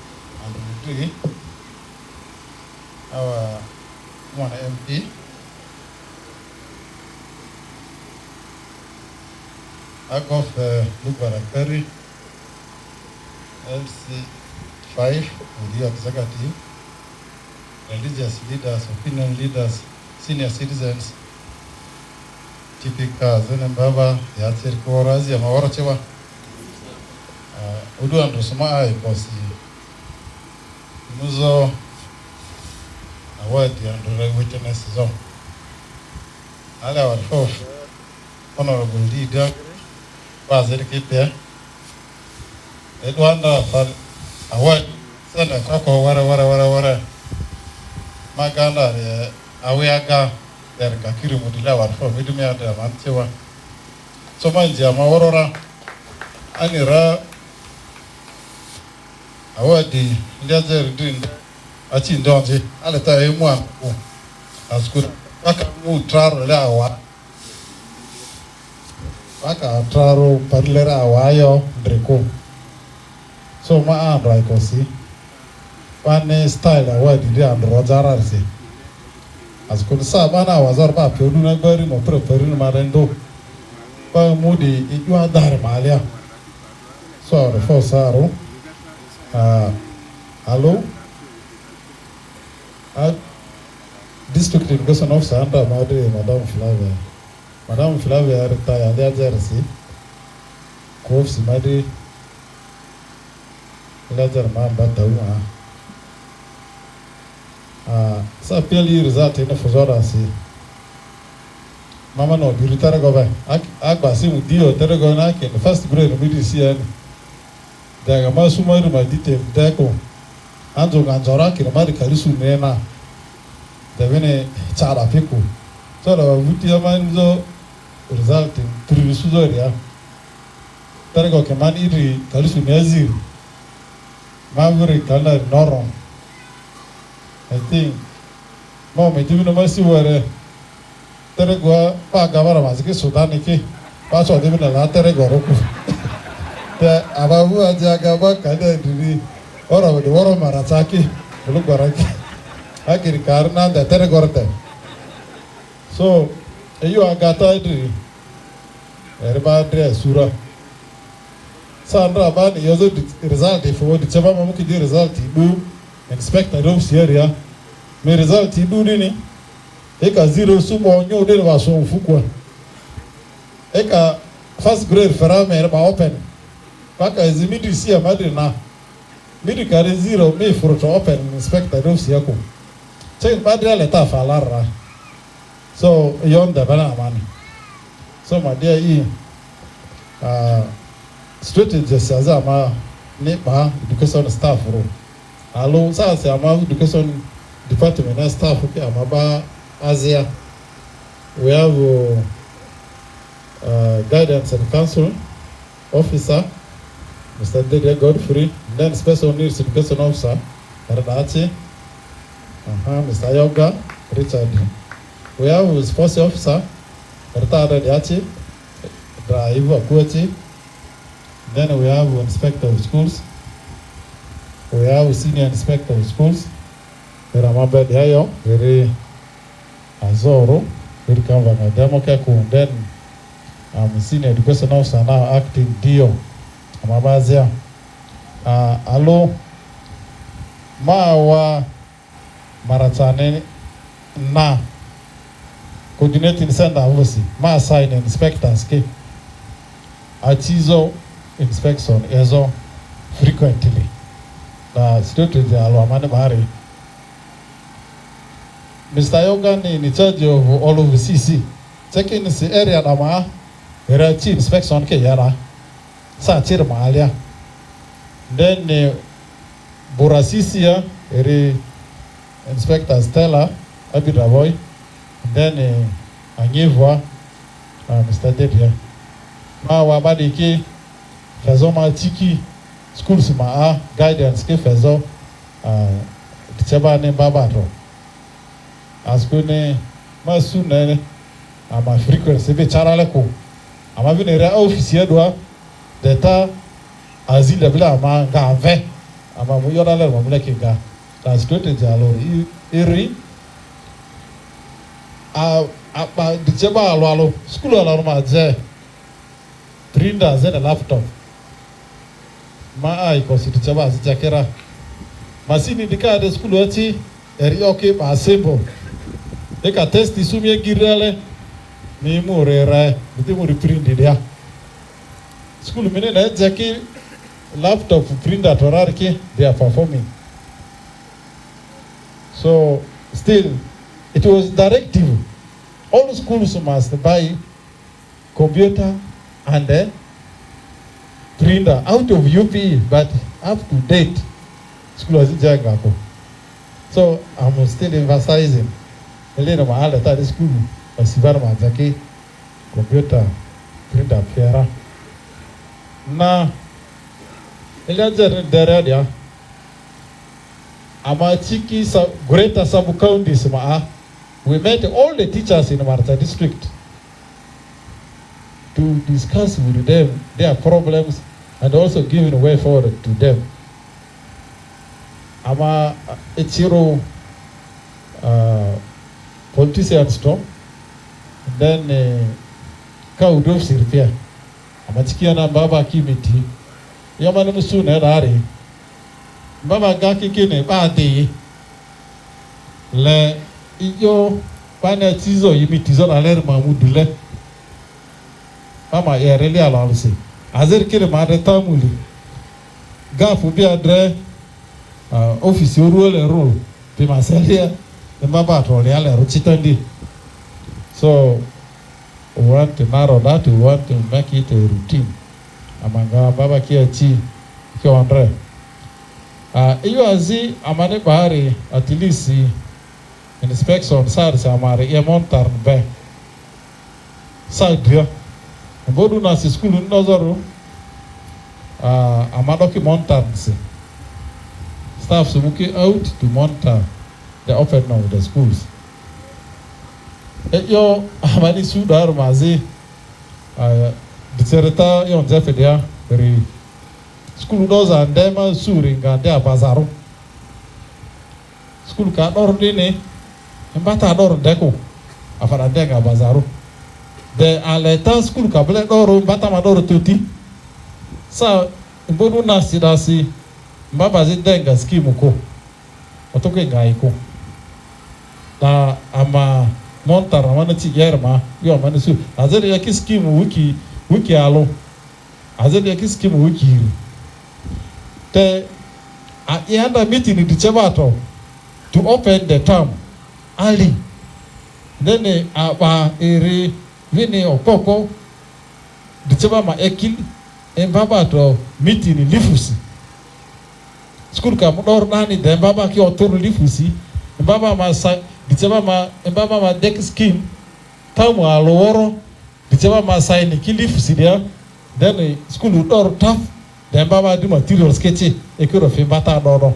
andutri our one MP Akof Lubarakari LC5 with the executive, religious leaders, opinion leaders, senior citizens, typical Zenembaba, Yatsir Korazi, Amawarachewa. Udu and Suma because Muzo award and witness zone. Our fourth honorable leader was Kepe. Edwanda for award send a cocoa wara Maganda Awiaga there Kakiru Mudila for Vidumia de Mantua. So Manja Maurora Anira awadi ndiaze ridin achi ndonje aleta emu anko asku aka mu traro la wa aka traro parlera wayo dreko so ma andra ikosi pane style awadi ndi andro zararse asku sa bana wazar ba pe oduna gbari mo prepare ni marendo pa mudi iju adar malia so for saro hello, District Education Officer under Madam Flavia. Madam Flavia retired at Jersey. Course, Maddy Leather Man Batawa. Sapili result in the Fozorasi. Mama no, you Taragova. Agbasi with Dio Taragonak in the first grade of BDCN. Daga masuma ma dite deko anzo ganzora ki mari kalisu nena devene chara piku so la vuti amanzo result in trivisu doria tarego ke mani ri kalisu nezir mavri kala noron I think mo me divino masi wore tarego pa gavara mazike sudani ki pa so divino la tarego roku ababu ajaga kada diri ora de ora Marachaki lu baraki akiri karna da tere gorte so eyo agata diri erba dre sura Sandra bani yozo result ifo di chama mamuki di result idu inspector of area me result idu nini eka zero sumo nyo de wa so mfukwa eka first grade farame ba open paka ezimidi si amadi na midi kare zero me for to open inspector of yako check badra leta falara so yonda bana amani so my dear strategies as ama nepa education staff ro alo sase ama education department and staff okay ama ba Asia we have guidance and counsel officer Mr. Dede Godfrey, then special needs education officer Radati, Mr. Yoga Richard, we have sports officer Rata Radati, Driver Kuati. Then we have inspector of schools. We have senior inspector of schools. There are Mabed Yayo, very Azoro, very Kavanga Demokaku. Then senior education officer now acting Dio. Amabazia. Alo Mawa Maratane na coordinating center obviously. Ma assign inspectors ke. Atizo inspection ezo frequently na strategy alwamane bahari Mr. Yogan in charge of all of the CC checking the area na ma era chief inspection ke yara sa chir maalia then Burasisia eri inspector Stella Abidavoy then Anyevwa Mr. Debia ma wabadi ki faisons ma tiki schools ma guidance ke faisons tichaba ne babato asko ne ma sune ama frequency be charale ko ama bi ne ra officier doa data azile bla ma gave ama mu yoda le mo leke ga ta strategy alo iri apa tichaba alo school alo ma je printers and a laptop ma ai constitution as jakera masini dikade school ati eri okay ma simple e ka test isumie girele ni murera biti muri print dia school mine na jaki laptop printer torarki they are performing so still it was directive all schools must buy computer and then printer out of UP, but up to date, school was in so I'm still emphasizing. Elena Mahala that school was Sivarma computer printer Fiera. Now, Elijah Deradia, Amachiki greater sub counties, we met all the teachers in Marta district to discuss with them their problems and also giving a way forward to them. Ama Echiro politicians to then Kaudov Sirpia. Amachikiana Baba Kimiti. Yamanu Suna Rari. Baba Gaki Kine Badi Le Iyo Panetizo Yimitizo Aler Mamudule. Mama ya really allow say azer kile ma de tamuli gafu bi adre office ruole role bi masalia the baba to le ala ruchitandi so we want to narrow that, we want to make it a routine amanga baba kia chi kwa andre iyo azi amane bahari at least inspection SARS amare e montar be side bodu na si school nozoro amadoki montans staff sumuki out to monitor the opening of the schools yo amani sudar mazi diserta yon zefedia ri school doza ndema suri ngande abazaro school ka dor dine mbata dor deko afara dega abazaro the aleta school kabele doro mbata madoro tuti sa mbonu na sidasi mbaba zidenga skimu ko otoke ngaiko ta ama montar amana ci yerma yo amana su azere ya skimu wiki alo azere ya skimu wiki te a yanda meeting di chabato to open the term early then aba ere vini okoko di chaba ma ekil embaba to meeting lifusi school ka mudor nani de embaba ki otor lifusi embaba ma sa di chaba ma embaba ma deck scheme tamu aloro di chaba ma sign ki lifusi dia then school dor taf de embaba di material sketch e kuro fi bata dodo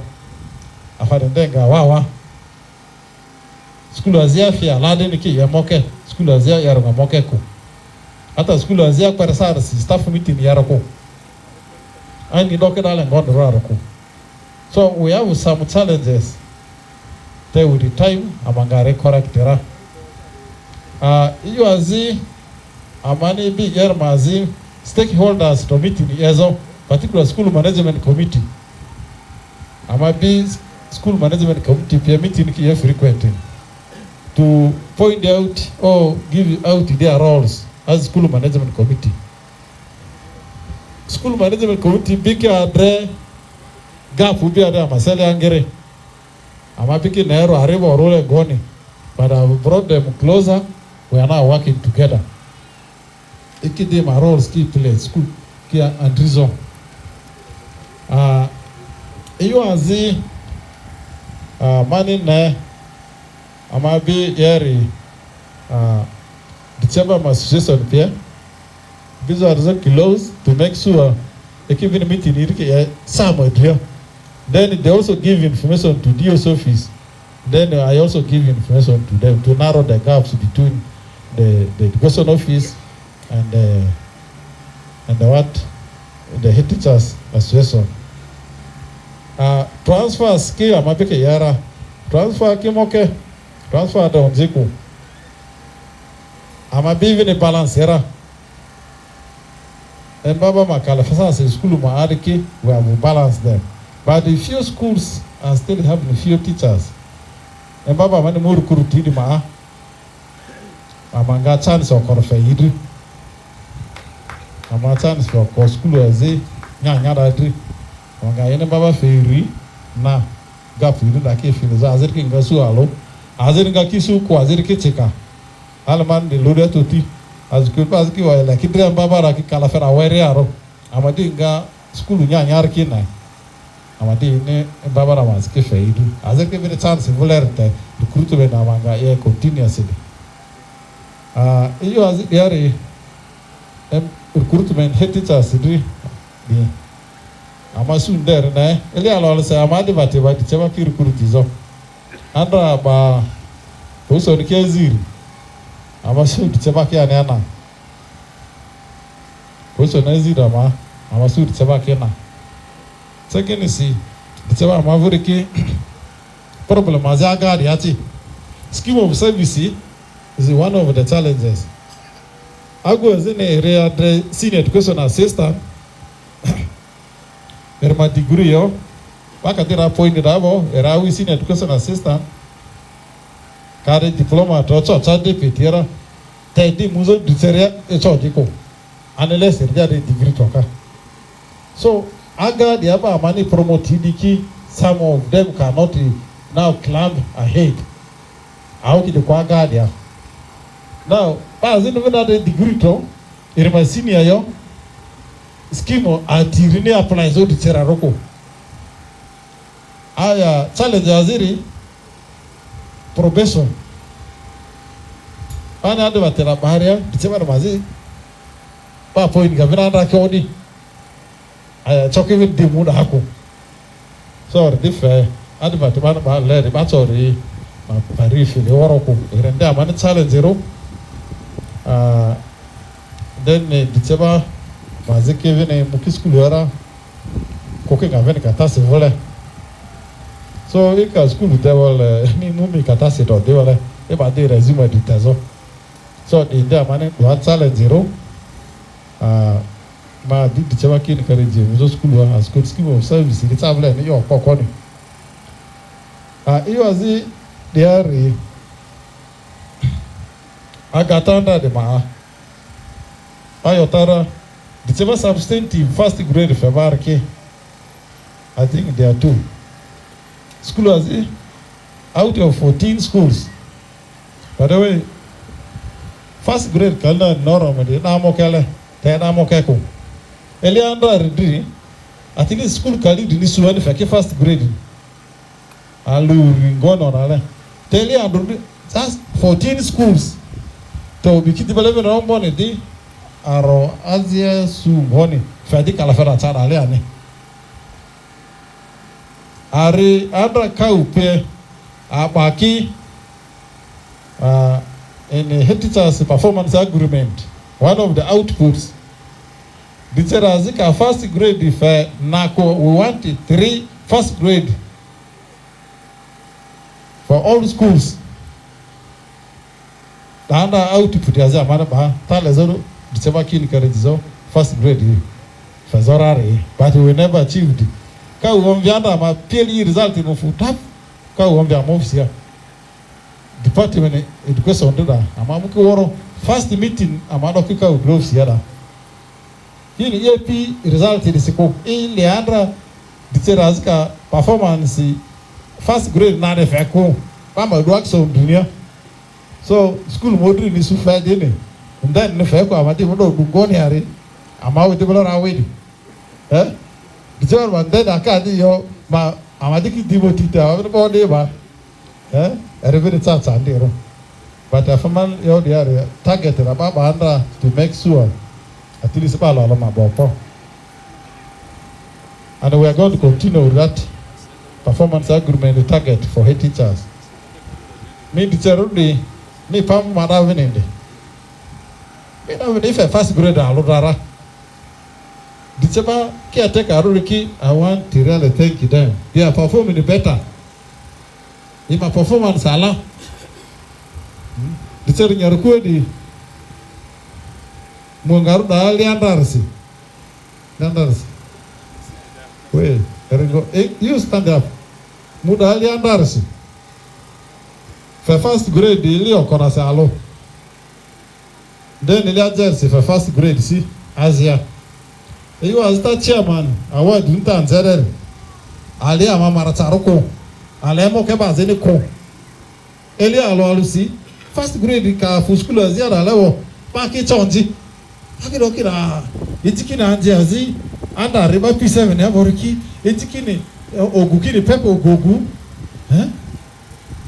afade denga wawa school azia fi alade ni ki yamoke school azia yaro moke ko ata school azia persar si staff meeting yaro ko ani doke dale ngondo raro ko. So we have some challenges there with the time amangare correct era iyo azi amani bi yer mazi stakeholders to meeting yezo particular school management committee amabi school management committee pia meeting ki frequently to point out or give out their roles as school management committee. School management committee biki adre gap ubi adre masele angere ama biki naero haribo role goni, but I brought them closer. We are now working together. Ikide ma roles ki play school ki and reason iyo azi mani ne ama bi yeri the chamber association pia these are the close to make sure they keep in meeting irike some idea. Then they also give information to DO's office. Then I also give information to them to narrow the gaps between the education office and the head teachers association. Transfers ki amapeke yara transfer ki moke transfer da onziku amabi even a balance era and baba makala fasa school ma adiki we have balance them, but the few schools are still having few teachers and baba mani more kurutini ma amanga chance okorfe yidi ama chance for school azi nya dadri amanga yene baba feri na gap yidi da ke fili za azir kinga su alo azir nga kisu ko azir ke cheka alman de lode toti azku pas ki wa la kidra baba ra ki kala fera were aro amadi nga school nya nyar ki na amadi ne baba ra mas ke feidu azir ke bene chance volerte recruit be na manga e continuously iyo azir yare recruitment head teachers di amasun der na ele alo se amadi bate chema ki recruitizo andra ba oso ni keziri amasun chema ki ana oso na zira ma amasun chema ki na second si chema mavuri ki problem azaga riati scheme of service is one of the challenges. Ago is in a area senior education assistant erma degree yo wakatira point davo era we senior education assistant kare diploma to cha deputy era tedi muzo diteria e chojiko unless there the degree toka. So aga the aba mani promotidiki, some of them cannot now climb ahead out the kwaga dia now as in even the degree to erma senior yo scheme atirini apply so the cheraroko aya challenge aziri probation ana ado batera baharia bichema mazi pa point gavana nda kodi aya chokivi dimu da hako so dife ado batema ba le ba sorry ma parifi le woroko renda man challenge zero then bichema mazi kevine mukiskulu era koke gavana katase vole so ika skulu devil ni mumi katase do devil e ba de resume details so in there man do challenge zero ma di chaba kin encourage muzo school wa as good scheme of service ni tabla ni yo kokoni iyo azi diari agatanda de ma ayotara di chaba substantive first grade febarke I think there are 2 school azi out of 14 schools. By the way, first grade kalna normally na mo kale te na mo keko eliandra redri at least school kali di suwani fa ke first grade alu ngono na le te eliandro that's 14 schools to bi kiti bele no mbone di aro azia su mbone fa di kala fera tsara ale ani ari andra kaupe abaki in a head teacher's performance agreement, one of the outputs, the teacher first grade if NACO, we want 3 first grade for all schools. The under output is a manaba, Talazoro, the Sebaki Karizo, first grade for Zorari, but we never achieved. Kawambiana, my PLE result in Futap, Kawambia moves here. Department education ndida amamuke woro first meeting amado kika gloves yada hii EP result ni siku ile andra diterazika performance first grade na de feko mama do action dunia so school modri ni su fa dene ndan ne feko amati mo do goni are amawe de bolora wedi diterar man den akadi yo ma amadi ki dimotita wa de ba every chance and there. But a man your area target Rabanda to make sure at least about. And we are going to continue with that performance agreement, the target for head teachers. Me teacher only me pam madaven in me now if a first grade alodara. The chapa caretaker Ruriki, I want to really thank them. They are performing better. In my performance, Allah, the telling your query Mungaru Liandarsi. Wait, there you go. You stand up. Muda Liandarsi. For first grade, the Leo Conasalo. Then Elia Jersey for first grade, see, Asia. You was that chairman, I want Duntan Zedel. Alia Maracha. Alemo keba zeni ko eli alo alusi first grade ka fu school azia da lewo pa ki chonji akiro kira itikina anje azi anda riba P7 ya boriki itikini ogukini pepe ogogu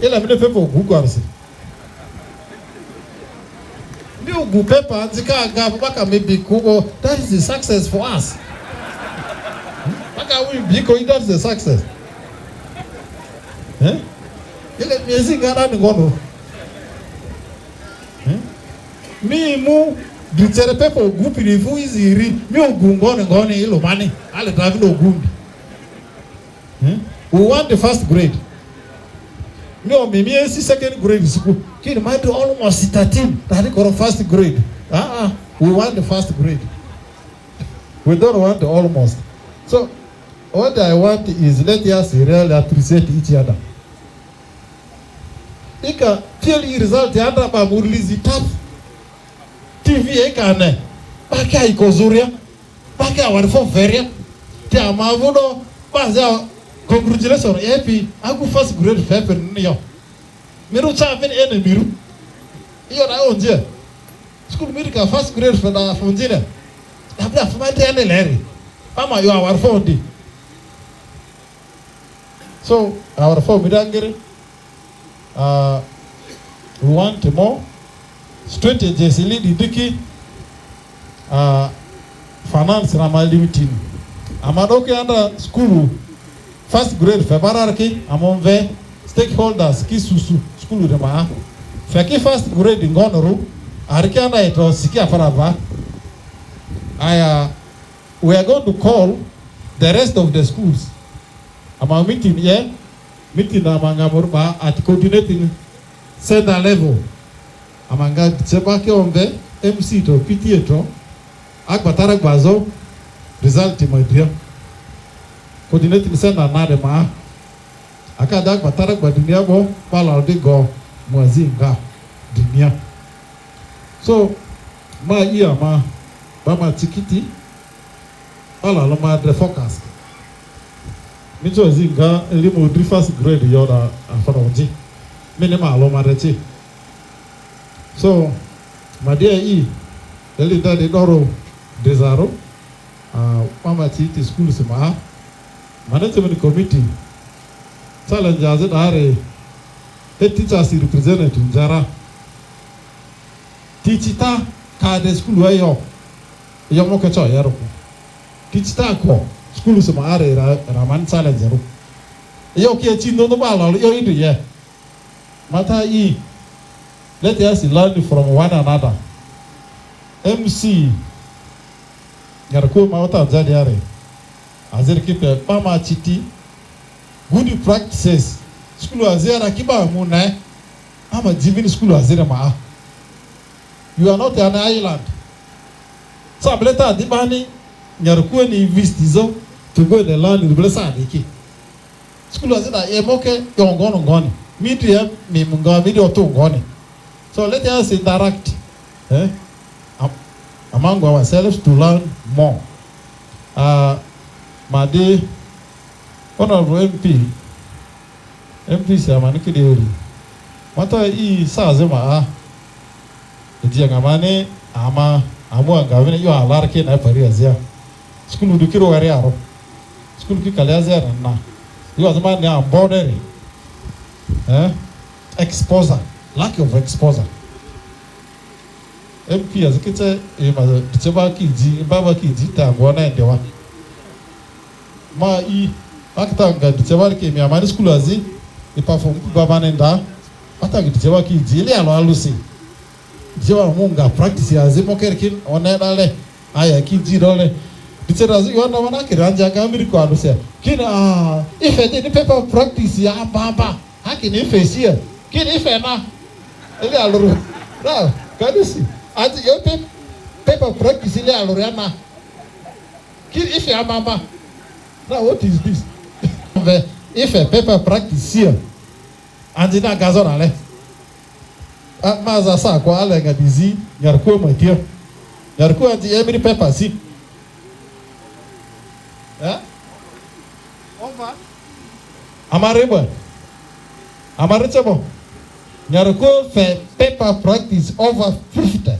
ela mine pepe ogogu arsi mi ogu pepe anzika ga baka maybe kubo that is the success for us baka we biko that's the success. Ile miezi ngana ni ngono. Mi mu dutere pepe ogupi ni fu iziri mi ogungone ngone ilo mani ale drive no gumbi. We want the first grade. No mi second grade school. Kid might do almost 13 that go first grade. We want the first grade. We don't want the almost. So what I want is let us really appreciate each other. Ika PLE result ya anda ba murilizi tap TV ekane baki aikozuria baki awarfo feria ti amavuno baza congratulations epi aku first grade fepe niyo miru chaven ene miru iyo na onje school mirika first grade fe na fonjina abla famate ene leri mama yo awarfo ndi so awarfo midangere we want more strategies lead diki finance na limiting amadoke under school first grade February amonve stakeholders kisusu school de ma feki first grade ngonoru arikanda ito sikia farava we are going to call the rest of the schools ama meeting here meeting amanga morba at coordinating center level amanga tsebake ombe MC to PTA to akbatara gbazo result ma dia coordinating sena na de ma aka da batara gba dunia bo pala de go muazinga dunia so ma iya ma ba ma tikiti ala lo ma de focus mi to zinga eli mo di first grade yo da afaronji mi ne ma lo ma de ti so ma dia eli da de doro desaro mama ti school se ma management committee challenge as it are the teachers representative jara teachita ka de school wa yo mo ke cho yaro teachita ko school se ma are ra man challenge ro yo ke chi no ba lo yo idu ye mata let us learn from one another MC yarko ma wata jadiare azir kipe pama chiti good practices school azira kiba muna ama divine school azira ma you are not an island so ableta dibani yarko ni vistizo to go the land in blesa diki school azira emoke yongono ngoni media mi munga video to ngoni so let us interact among ourselves to learn more. Made honorable MP Samani Kideri. Mata sazema ngamane amu angavine yo alarke na parizia. School du kiro gari aro. School ki kaliazia na. Yo azama ne border. Exposure, lack of exposure. MP azikite baba kiji ta gona ndewa ma akta ga diteba ke mi amani school azi perform baba nenda ata ga diteba kiji ile alo alusi diteba munga practice azi mokerkin onedale aya kiji dole diteba azi yona wana kiranja gambiri ko alusi kina ife the paper practice ya baba hakini ife sia kina ife na ile aluru na kadisi as your paper practice ile aloriana if you mama now what is this if a paper practice here and ina gazona le maza sa kwa ale ngadizi yarko matia yarko anti every paper si over amarebo yarko fe paper practice over 50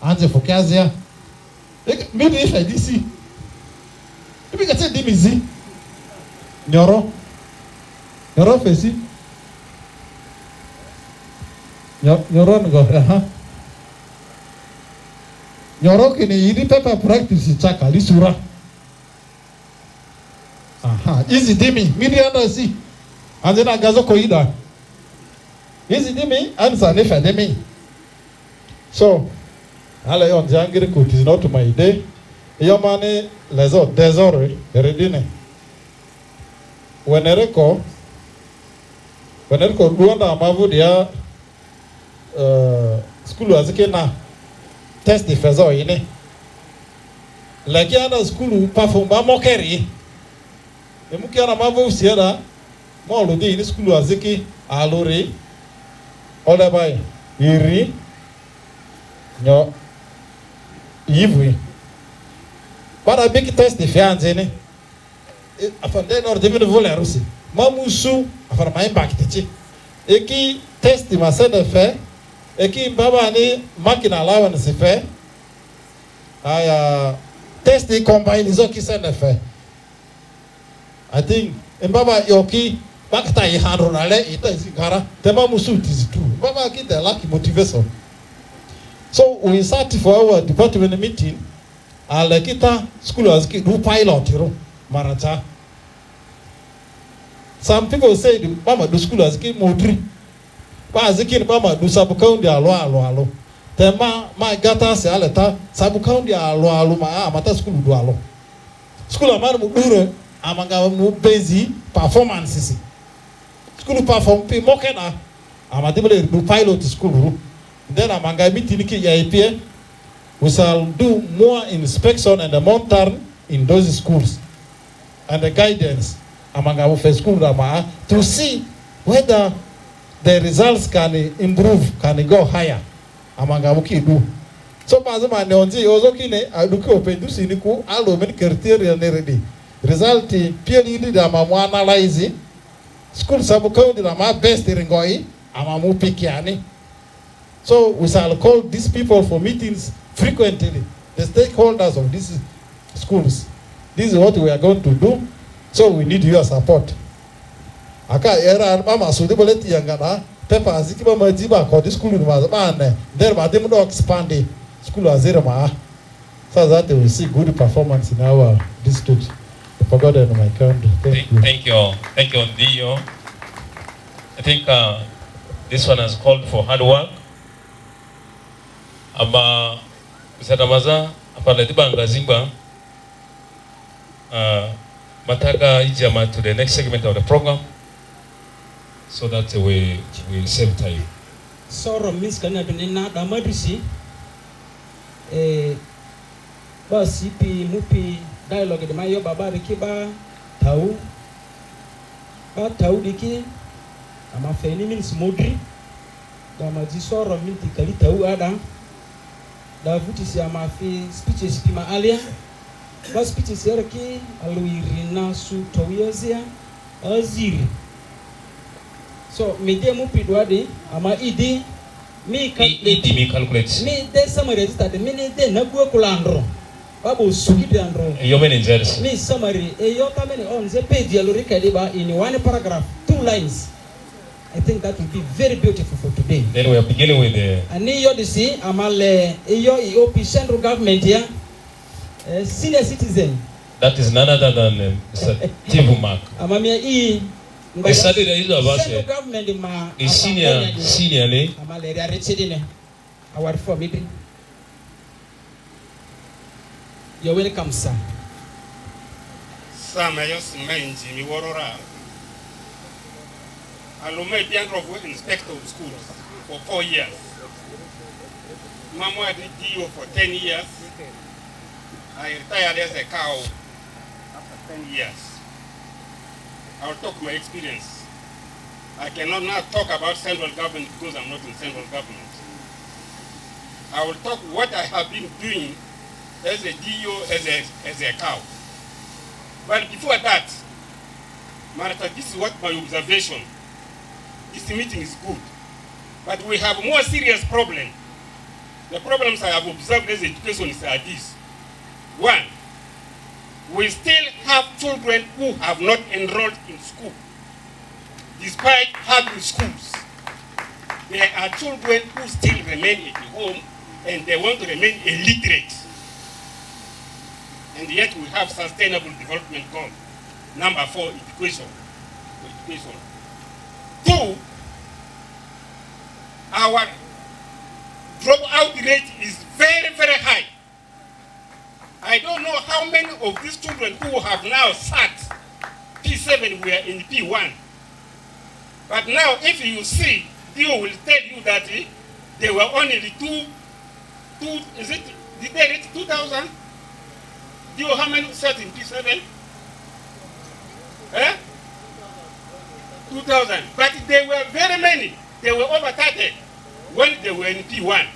anze fokazia maybe if I DC maybe get dimizi nyoro fesi nyoro ngo nyoro kini yidi paper practice chaka lisura easy dimi miliona si anze na gazo koida easy dimi ansa nefa dimi so ala yon jangiri ko is not my day yo mane lezo desore redine wenereko duanda mavu dia school azike na test de fezo ine lakiana school perform ba mokeri emukiana mavu siera mo lo de ni school azike alore ole bai iri nyo yivui para big test de fianze ne afande nor devine voler aussi mamusu afara ma impact ti eki test ma se de fait eki baba ni makina allowance se fait aya test combine zo ki se de fait I think baba yoki bakta i handro na le ita zikara te mamusu tizitu baba ki de lucky motivation. So we sat for our department meeting. Alekita school as do pilot Maracha. Some people say the mama do school as ki modri. Ba aziki mama do sabukaun alo. Tema ma gata se aleta sabukaun alo ma amata school do alo. School amana mu dure amanga mu bezi performances. School perform pe mokena amadibele do pilot school. Then amanga meeting ki ya ipie we shall do more inspection and monitor in those schools and the guidance among our first school to see whether the results can improve, can go higher among our kids. So, Mazama Neonzi, Ozokine, Aduko Pendusiniku, Allo, many criteria already. Result, purely the Mamu analyzing. School Sabuko, the Lama best in Goi, Amamu Pikiani. So, we shall call these people for meetings frequently, the stakeholders of these schools. This is what we are going to do. So, we need your support. Aka era mama sudiboleti yangana pepa azikiba majiba kwa this school mazabane there badem do expand school azirama so that we see good performance in our district. For God and my country. Thank you. Thank you, Dio. I think this one has called for hard work. Aba Usatamaza apaletiba ngazimba mataka ijama to the next segment of the program, so that we save time. Soro Miss Kanadunina Damadisi basi pi mupi dialogue de mayo baba rikiba tau ba tau diki ama feni min smodri da maji soro minti kali tau ada da vuti si ama fi speeches pi ma alia ba speeches yerki aluirina su tawiyazia aziri so me de mupi doade ama idi mi calculate mi de summary start mi de nabu kulandro Babu Sukidi Andro. Your managers. Me summary. Your company on the page in one paragraph, 2 lines. I think that will be very beautiful for today. Then we are beginning with the. And you see, Amale, your EOP central government here, senior citizen. That is none other than Mr. Tibumak. Amamia E. I studied the central government ma. Senior. Amale, they are reaching our reform meeting. You're welcome, sir. Sam, I just mentioned me warora. I made the of inspector of schools for 4 years. Mama did DO for 10 years. I retired as a cow after 10 years. I'll talk my experience. I cannot now talk about central government because I'm not in central government. I will talk what I have been doing as a DO, as a cow. But before that, Maracha, this is what my observation. This meeting is good. But we have more serious problem. The problems I have observed as education is this. 1, we still have children who have not enrolled in school. Despite having schools, there are children who still remain at home and they want to remain illiterate. And yet we have sustainable development goal. Number 4, education. 2, our dropout rate is very, very high. I don't know how many of these children who have now sat P7 were in P1. But now if you see, Dio will tell you that there were only did they reach 2,000? Do you know how many sat in P7? 2,000. But they were very many. They were over 30 when they were in P1.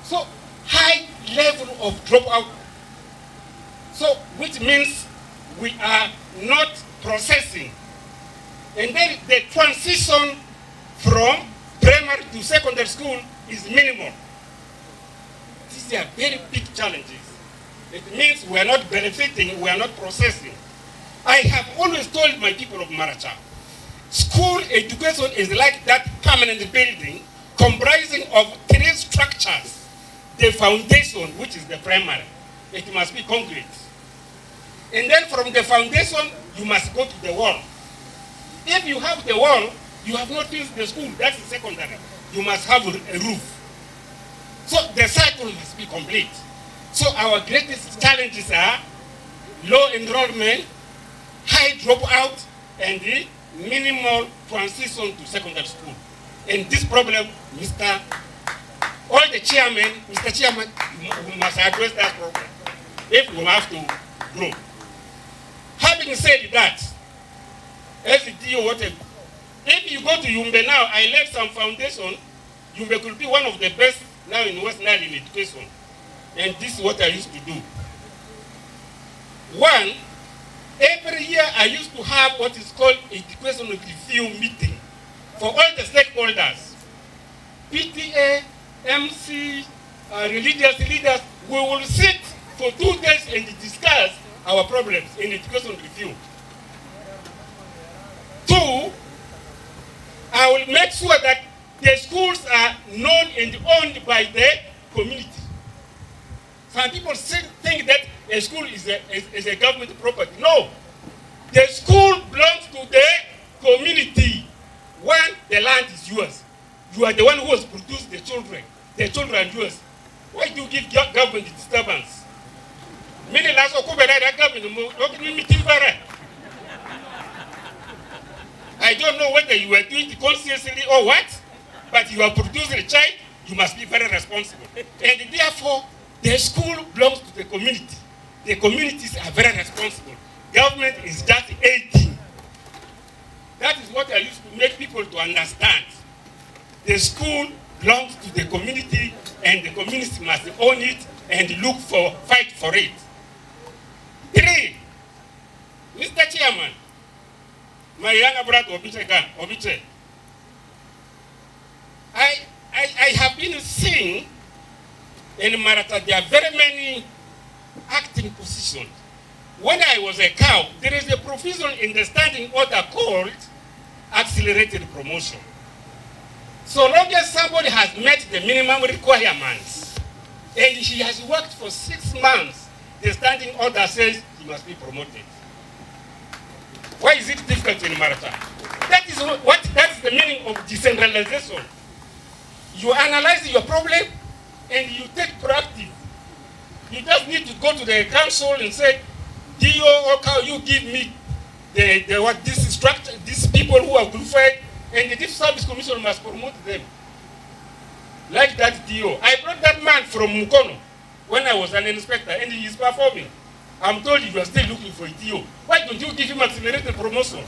So, high level of dropout. So, which means we are not processing. And then the transition from primary to secondary school is minimal. These are very big challenges. It means we are not benefiting, we are not processing. I have always told my people of Maracha, school education is like that permanent building comprising of 3 structures. The foundation, which is the primary, it must be concrete. And then from the foundation, you must go to the wall. If you have the wall, you have not finished the school, that's the secondary. You must have a roof. So the cycle must be complete. So our greatest challenges are low enrollment, high dropout, and the minimal transition to secondary school. And this problem, Mr. Chairman, we must address that problem if we have to grow. Having said that, if you go to Yumbe now, I laid some foundation. Yumbe could be one of the best now in West Nile in education. And this is what I used to do. One, every year I used to have what is called education review meeting for all the stakeholders. PTA, MC, religious leaders, we will sit for 2 days and discuss our problems in education review. Two, I will make sure that the schools are known and owned by the community. Some people think that a school is a government property. No, the school belongs to the community. One, the land is yours. You are the one who has produced the children. The children are yours. Why do you give government disturbance? Many last government. I don't know whether you are doing it consciously or what, but you are producing a child, you must be very responsible. And therefore, the school belongs to the community. The communities are very responsible. Government is just aiding. That is what I used to make people to understand. The school belongs to the community, and the community must own it and fight for it. 3, Mr. Chairman, my younger brother Obiche, I have been seeing in Maracha there are very many acting positions. When I was a cow, there is a provision in the standing order called accelerated promotion. So long as somebody has met the minimum requirements and he has worked for 6 months, the standing order says he must be promoted. Why is it difficult in Maracha? That is the meaning of decentralization. You analyze your problem and you take proactive. You just need to go to the council and say, DO or how you give me this structure, these people who are qualified, and the service commission must promote them. Like that DO. I brought that man from Mukono when I was an inspector, and he is performing. I'm told you are still looking for a DO. Why don't you give him accelerated promotion?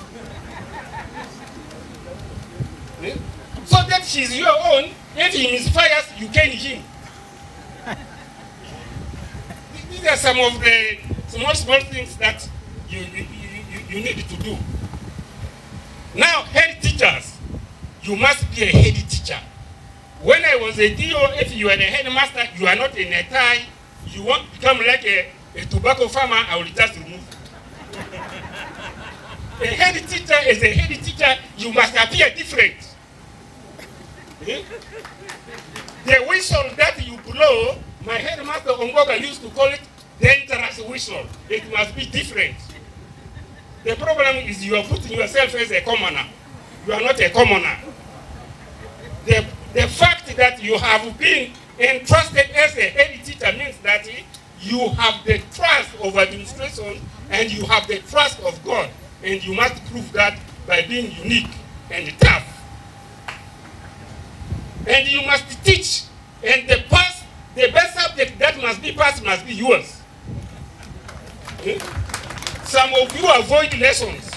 So that she's your own. If he misfires, you can him. These are some of the small things that you need to do. Now, head teachers, you must be a head teacher. When I was a DO, if you are the headmaster, you are not in a tie, you won't become like a tobacco farmer, I will just remove. A head teacher is a head teacher, you must appear different. The whistle that you blow, my headmaster Ongoga used to call it dangerous whistle. It must be different. The problem is you are putting yourself as a commoner. You are not a commoner. The fact that you have been entrusted as a head teacher means that you have the trust of administration and you have the trust of God. And you must prove that by being unique and tough. And you must teach. And the best subject that must be passed must be yours. Okay? Some of you avoid lessons.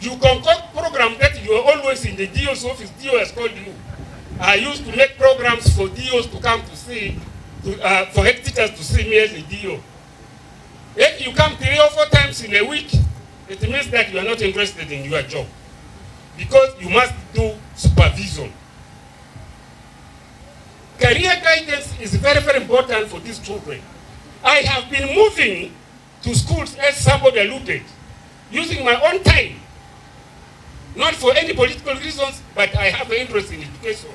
You concoct programs that you are always in the DO's office. DO has called you. I used to make programs for DOs to come to see, for head teachers to see me as a DO. If you come 3 or 4 times in a week, it means that you are not interested in your job. Because you must do supervision. Career guidance is very, very important for these children. I have been moving to schools, as somebody alluded, using my own time. Not for any political reasons, but I have an interest in education.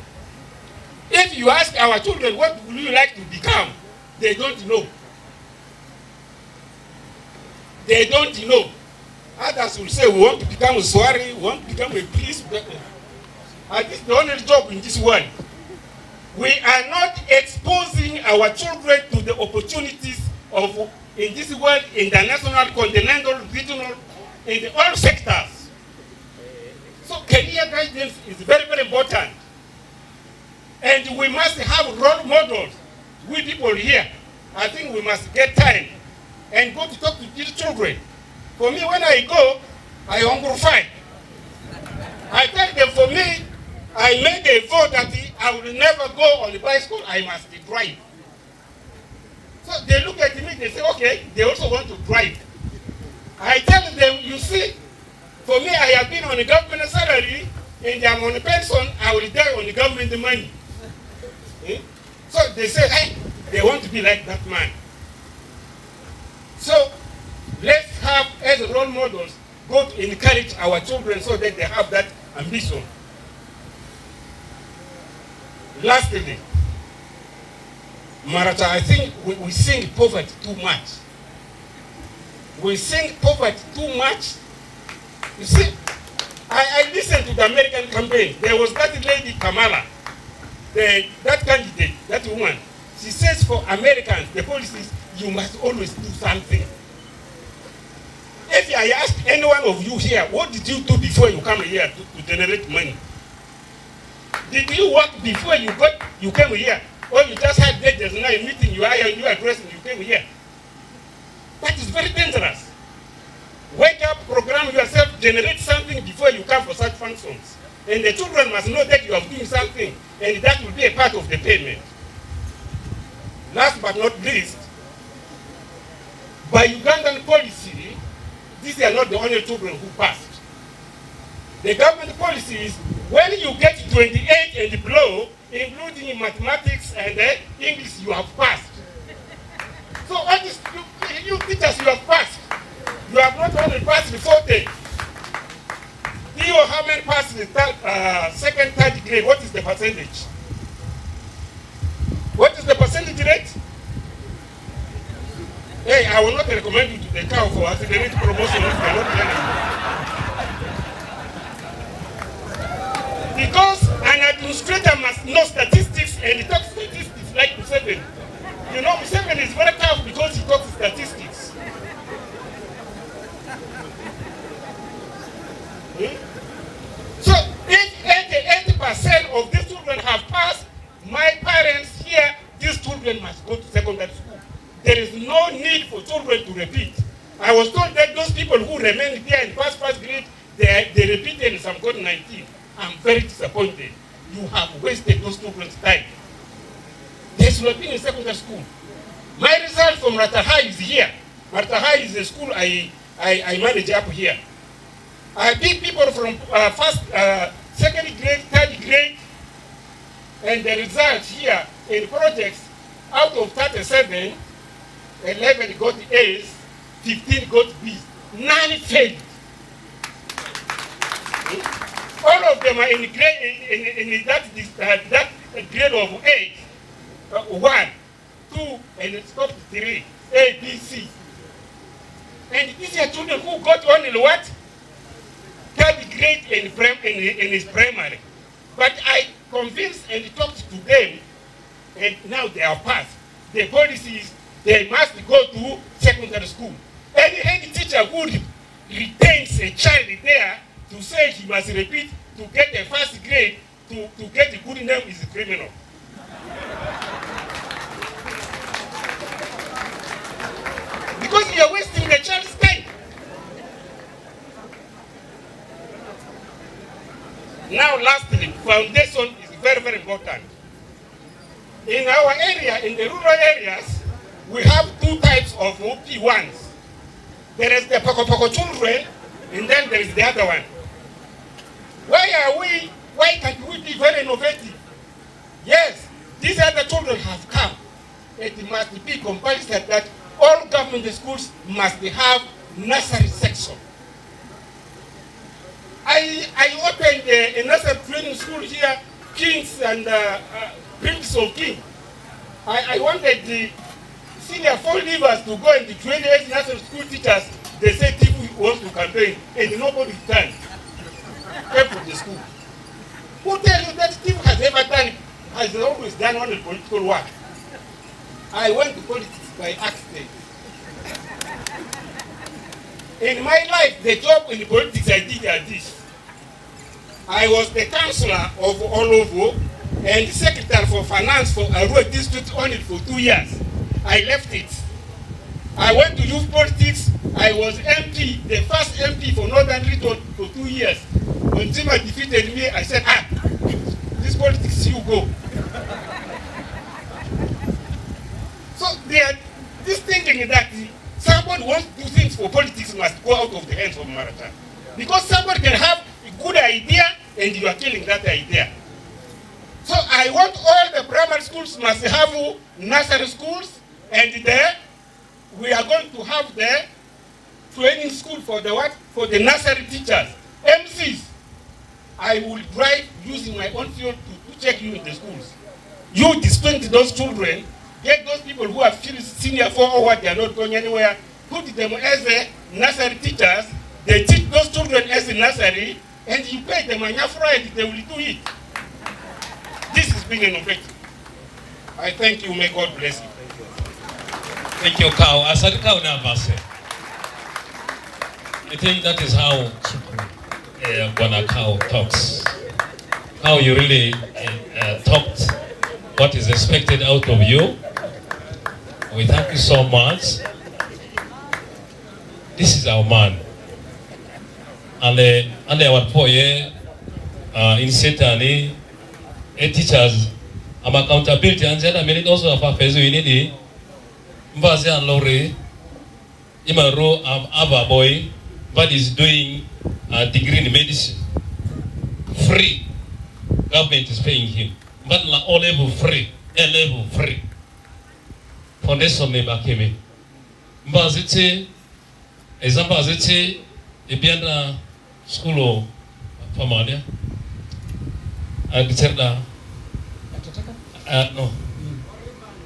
If you ask our children, what would you like to become? They don't know. They don't know. Others will say, we want to become a Swari, we want to become a priest. And this is the only job in this world. We are not exposing our children to the opportunities of, in this world, international, continental, regional, in all sectors. So career guidance is very, very important. And we must have role models. We people here, I think we must get time and go to talk to these children. For me, when I go, I hungerify. I tell them, for me, I made a vote that I will never go on the bicycle, I must drive. So they look at me, they say, okay, they also want to drive. I tell them, you see, for me, I have been on a government salary, and I'm on a pension, I will die on the government money. So they say, hey, they want to be like that man. So let's have, as role models, go to encourage our children so that they have that ambition. Lastly, Maracha, I think we sing poverty too much. We sing poverty too much. You see, I listened to the American campaign. There was that lady, Kamala, that candidate, that woman. She says for Americans, the policies, you must always do something. If I ask any one of you here, what did you do before you come here to generate money? Did you work before you came here? Or you just had that there's now a meeting, you address and you came here? That is very dangerous. Wake up, program yourself, generate something before you come for such functions. And the children must know that you are doing something, and that will be a part of the payment. Last but not least, by Ugandan policy, these are not the only children who passed. The government policy is when you get 28 and below, including mathematics and English, you have passed. So all this, you teachers, you have passed. You have not only passed the 40. Do you how many passed the second, third grade? What is the percentage? What is the percentage rate? Hey, I will not recommend you to the cow for accelerated promotion if you are not learning. Because an administrator must know statistics and he talks statistics like Museveni. You know, Museveni is very tough because he talks statistics. So if 80% of these children have passed, my parents here, these children must go to secondary school. There is no need for children to repeat. I was told that those people who remained there in first grade, they repeated and some got 19. I'm very disappointed. You have wasted those children's time. They should have been in secondary school. My result from Maracha is here. Maracha is a school I manage up here. I pick people from second grade, third grade, and the results here in projects, out of 37, 11 got A's, 15 got B's, 9 failed. All of them are in that grade of 8, 1, 2, and it's got 3, A, B, C. And these are children who got only what? Third grade in his primary. But I convinced and talked to them, and now they are passed. The policy is they must go to secondary school. Any teacher who retains a child there to say he must repeat to get the first grade, to get the good name is a criminal. Because you are wasting the child's time. Now lastly, foundation is very, very important. In our area, in the rural areas, we have two types of P1s. There is the Poko children, and then there is the other one. Why can't we be very innovative? Yes, these other children have come. It must be compulsory that all government schools must have nursery section. I opened a nursery training school here, Kings and Prince of King. I wanted the senior 4 leavers to go and train as nursery school teachers. They said people want to campaign, and nobody can. Came from the school. Who tells you that Steve has always done only political work? I went to politics by accident. In my life, the job in politics I did are this. I was the councillor of Olovo and secretary for finance for Arua district only for 2 years. I left it. I went to youth politics. I was MP, the first MP for Northern Region for 2 years. When Zima defeated me, I said, this politics, you go. So they are this thinking that somebody wants to do things for politics must go out of the hands of Maracha. Because somebody can have a good idea and you are killing that idea. So I want all the primary schools must have nursery schools, and there we are going to have the training school for the what? For the nursery teachers, MCs. I will drive using my own fuel to check you in the schools. You discipline those children, get those people who have finished senior 4 or what, they are not going anywhere, put them as a nursery teachers, they teach those children as a nursery, and you pay them on your Friday, they will do it. This is being innovative. I thank you, may God bless you. Thank you, Cow. I said Cow now, I think that is how Bwana Cow talks. How you really talked what is expected out of you. We thank you so much. This is our man. And our poor in Satan, teachers, accountability, and then I mean it also of our face. We need Mbaze and Lori, Imaro, Ava boy, but is doing a degree in medicine. Free. Government is paying him. But all level free. A level free. Foundation me bakeme. Mbazete, example azete, ebianda school Pamadia. Agiterda. No.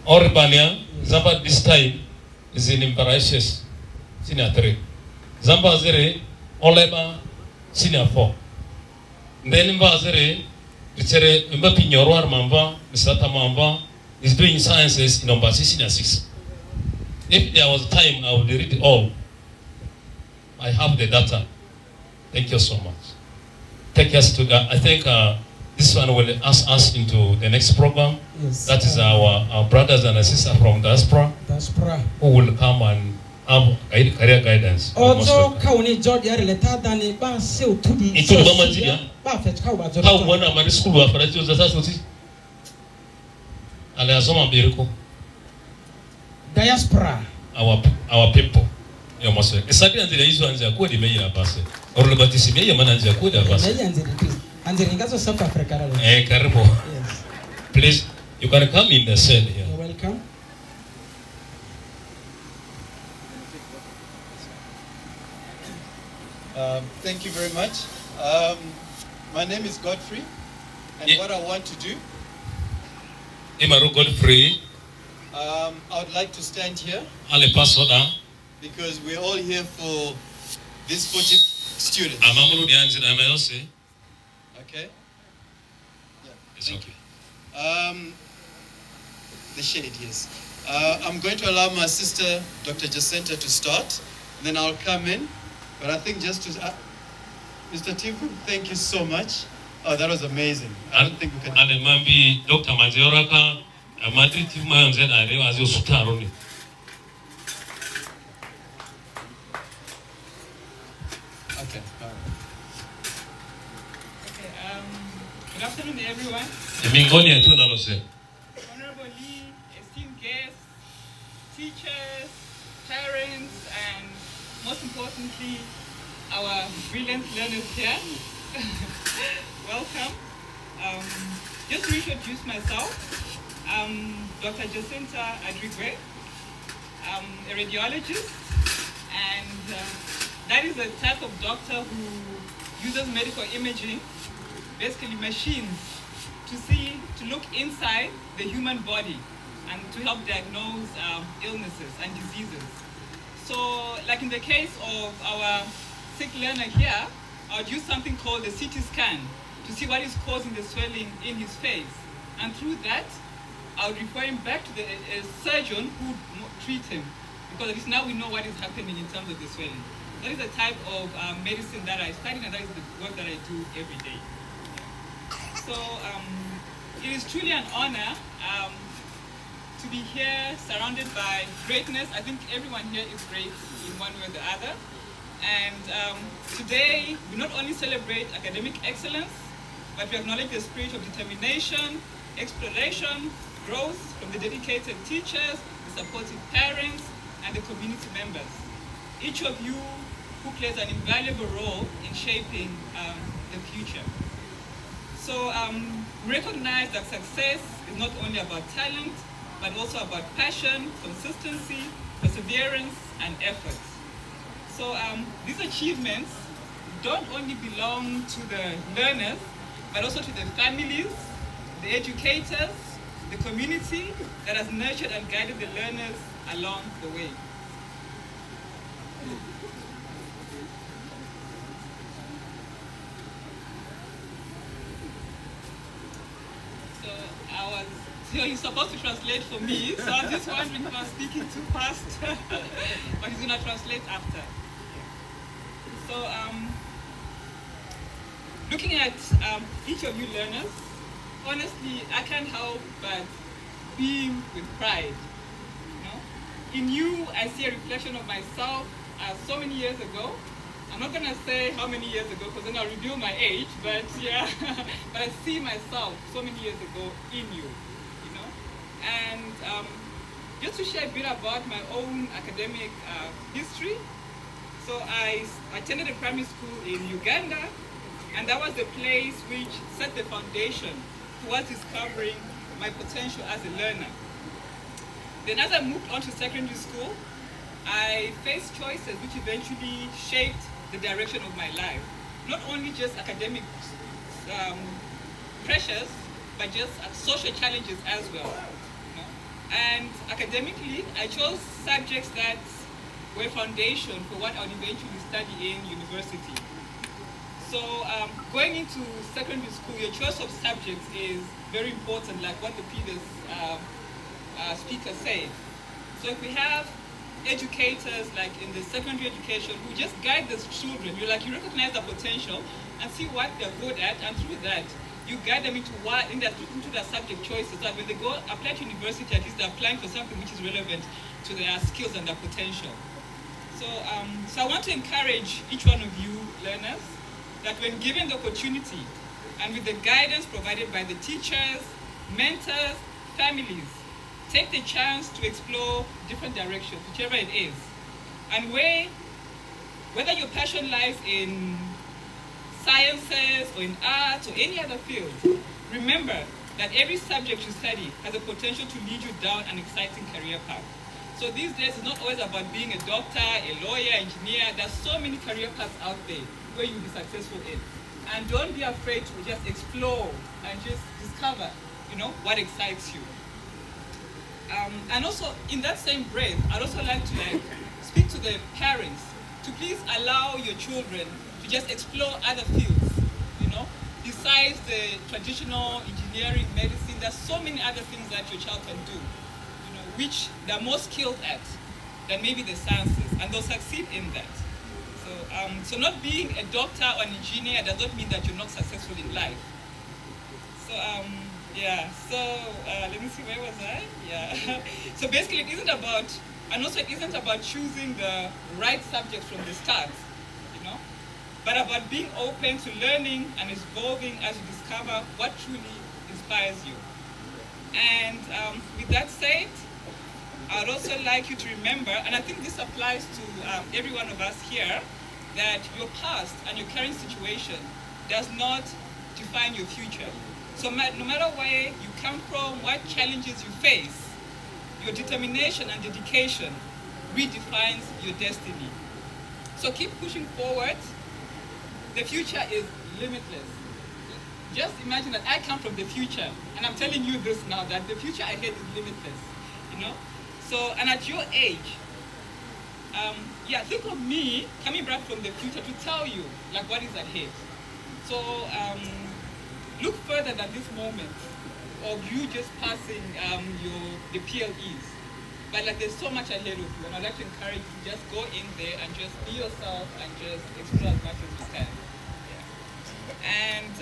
Orbania, Zamba this time is in Imbarashis, Senior 3. Zamba Zere, Oleba, Senior 4. Then Mbazere, Richere, Mbapinyor Mamba, Mr. Mamba, is doing sciences in Ombasi Senior 6. If there was time, I would read it all. I have the data. Thank you so much. Take us to that. I think this one will ask us into the next program. Yes. That is our brothers and sisters from diaspora who will come and have career guidance. Also, Kauni George Yarleta Dani Ba Seu Tudi. Itu mama dia. Ba fetch Kawa George. How one amari school wa farati uzasa soti. Ale asoma biriko. Diaspora. Our people. Yo mose. Esadi anzira hizo anzira kwa di meya base. Orle batisi meya mana anzira kwa da base. Meya anzira. Anzira ngazo South Africa. Karibu. Yes. Please, you can come in the cell here. You're welcome. Thank you very much. My name is Godfrey, and what I want to do, Imaro Godfrey. I would like to stand here Ale pasoda. because we're all here for these 40 students. Amamuru di anzira amayose. Okay? Yeah, It's okay. The shade, yes. I'm going to allow my sister, Dr. Jacinta, to start, and then I'll come in. But I think just to, Mr. Tifu, thank you so much. Oh, that was amazing. I don't think we can. Ale mambi Dr. Manzeoraka, Madrid Tifu Mayonzena, Rewazi Sutaroni. Okay. All right. Okay. Good afternoon, everyone. Mingoni yetu nalose. Honorable Lee, esteemed guests, teachers, parents, and most importantly, our brilliant learners here. Welcome. Just to introduce myself, I'm Dr. Jacinta Adrigwe. I'm a radiologist, and that is a type of doctor who uses medical imaging, basically machines, to look inside the human body and to help diagnose illnesses and diseases. So, like in the case of our sick learner here, I would use something called a CT scan to see what is causing the swelling in his face. And through that, I would refer him back to a surgeon who would treat him, because at least now we know what is happening in terms of the swelling. That is the type of medicine that I study, and that is the work that I do every day. So it is truly an honor to be here surrounded by greatness. I think everyone here is great in one way or the other. And today, we not only celebrate academic excellence, but we acknowledge the spirit of determination, exploration, growth from the dedicated teachers, the supportive parents, and the community members. Each of you who plays an invaluable role in shaping the future. So recognize that success is not only about talent, but also about passion, consistency, perseverance, and effort. So these achievements don't only belong to the learners, but also to the families, the educators, the community that has nurtured and guided the learners along the way. So he's supposed to translate for me, so I'm just wondering if I'm speaking too fast, but he's going to translate after. So looking at each of you learners, honestly, I can't help but beam with pride. You know? In you, I see a reflection of myself so many years ago. I'm not going to say how many years ago, because then I'll reveal my age, but yeah, but I see myself so many years ago in you. And just to share a bit about my own academic history. So I attended a primary school in Uganda, and that was the place which set the foundation towards discovering my potential as a learner. Then as I moved on to secondary school, I faced choices which eventually shaped the direction of my life. Not only just academic pressures, but just social challenges as well. And academically, I chose subjects that were foundation for what I would eventually study in university. So going into secondary school, your choice of subjects is very important, like what the previous speaker said. So if we have educators like in the secondary education who just guide these children, you recognize the potential and see what they're good at, and through that, you guide them into their subject choices, so that when they go apply to university, at least they're applying for something which is relevant to their skills and their potential. So, so I want to encourage each one of you learners that when given the opportunity and with the guidance provided by the teachers, mentors, families, take the chance to explore different directions, whichever it is. And whether your passion lies in sciences or in arts or any other field, remember that every subject you study has a potential to lead you down an exciting career path. So these days, it's not always about being a doctor, a lawyer, engineer. There's so many career paths out there where you'll be successful in. And don't be afraid to just explore and just discover, what excites you. And also, in that same breath, I'd also like to speak to the parents to please allow your children to just explore other fields, besides the traditional engineering, medicine. There's so many other things that your child can do, which they're more skilled at than maybe the sciences, and they'll succeed in that. So, so not being a doctor or an engineer does not mean that you're not successful in life. So, yeah, so let me see, where was I? Yeah. So basically it isn't about, and also it isn't about choosing the right subject from the start, but about being open to learning and evolving as you discover what truly inspires you. And with that said, I'd also like you to remember, and I think this applies to every one of us here, that your past and your current situation does not define your future. So no matter where you come from, what challenges you face, your determination and dedication redefines your destiny. So keep pushing forward. The future is limitless. Just imagine that I come from the future, and I'm telling you this now, that the future ahead is limitless, So, and at your age, yeah, think of me coming back from the future to tell you, what is ahead. So, look further than this moment of you just passing the PLEs. But there's so much ahead of you, and I'd like to encourage you to just go in there and just be yourself and just explore as much as you can. Yeah. And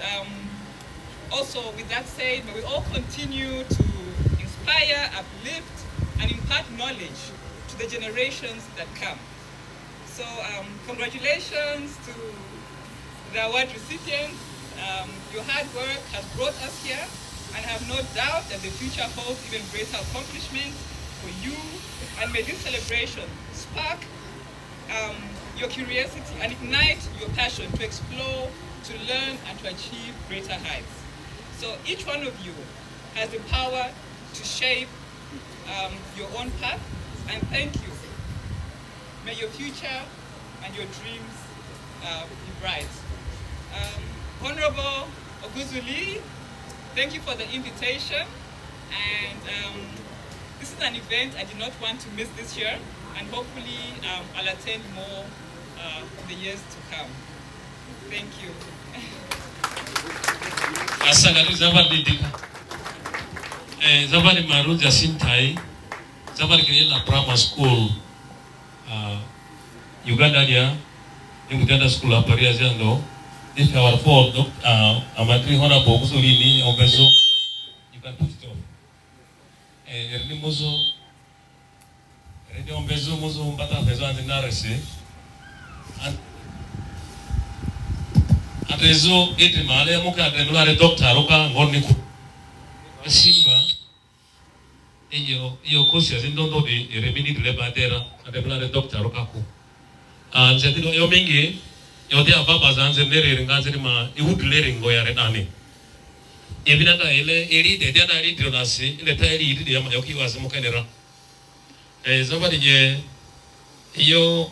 also, with that said, may we all continue to inspire inspire, uplift, and impart knowledge to the generations that come. So congratulations to the award recipients. Your hard work has brought us here, and I have no doubt that the future holds even greater accomplishments for you. And may this celebration spark your curiosity and ignite your passion to explore, to learn, and to achieve greater heights. So each one of you has the power to shape your own path, and thank you. May your future and your dreams be bright. Honorable Oguzu, thank you for the invitation, and this is an event I did not want to miss this year, and hopefully I'll attend more in the years to come. Thank you. Asagari Zavali Dika. Zavali Maru Jacintai, Zavali Kirela Primary School, Uganda, Uganda School of Pariazando. If you are for Amatri Honorable Oguzu Oguzu, you can put it off. Erni Muzo, Erni Oguzu Muzo, Bata Fezo and Narese. Atezo eti male muka atenulare doctor roka ngoniku Simba iyo kosi azindondo di remini dilebatera atenulare doctor roka ku nzetilo yo mingi yo dia baba zanze nere ngaziri ma iwudlere ngoya renani ebinaka ele de dia na ri dionasi ile ta ri de ya yoki wazimukenera zabadi je iyo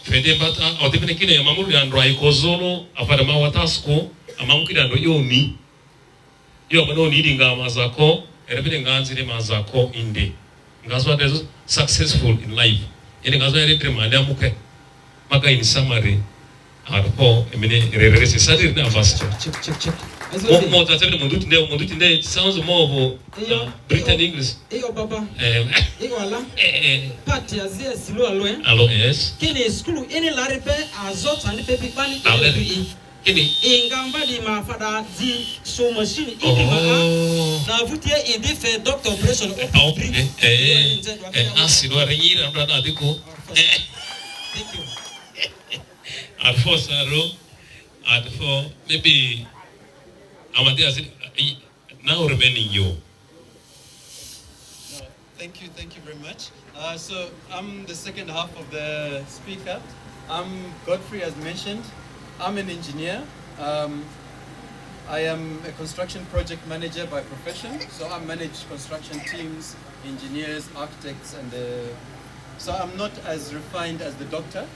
fede bata otibine kine ya mamuru ya ndwa ikozolo afara mawatasko amamukira ndo yomi yo bano needing mazako erebine nganzire mazako inde ngazwa there's successful in life ene ngazwa eretre manda muke maka in summary arpo emine rerese sadir na vasto check mo tatsebe mundu tinde sounds more of Britain English iyo baba iyo ala part ya zia silo aloe alo yes kini school ene larepe azot and pepi pani kini ingamba di mafada di so machine ikima na vutie indi fe doctor operation asilo renyira ndana adiko thank you alfo saro alfo maybe Amadia now remaining you. Thank you very much. So I'm the second half of the speaker. I'm Godfrey, as mentioned. I'm an engineer. I am a construction project manager by profession. So I manage construction teams, engineers, architects, and so I'm not as refined as the doctor.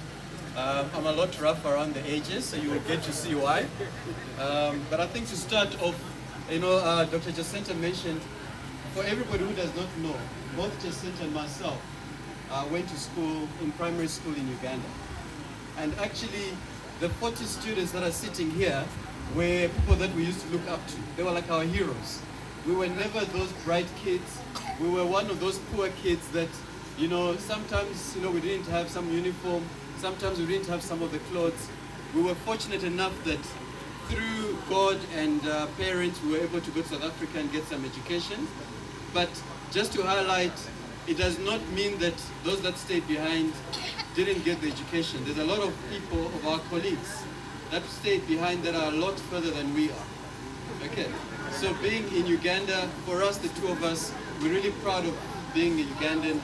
I'm a lot rough around the edges, so you will get to see why. But I think to start off, Dr. Jacinta mentioned, for everybody who does not know, both Jacinta and myself went to school, in primary school in Uganda. And actually, the 40 students that are sitting here were people that we used to look up to. They were like our heroes. We were never those bright kids. We were one of those poor kids that, sometimes, we didn't have some uniform. Sometimes we didn't have some of the clothes. We were fortunate enough that through God and parents, we were able to go to South Africa and get some education. But just to highlight, it does not mean that those that stayed behind didn't get the education. There's a lot of people, of our colleagues, that stayed behind that are a lot further than we are. Okay, so being in Uganda, for us, the two of us, we're really proud of being a Ugandan.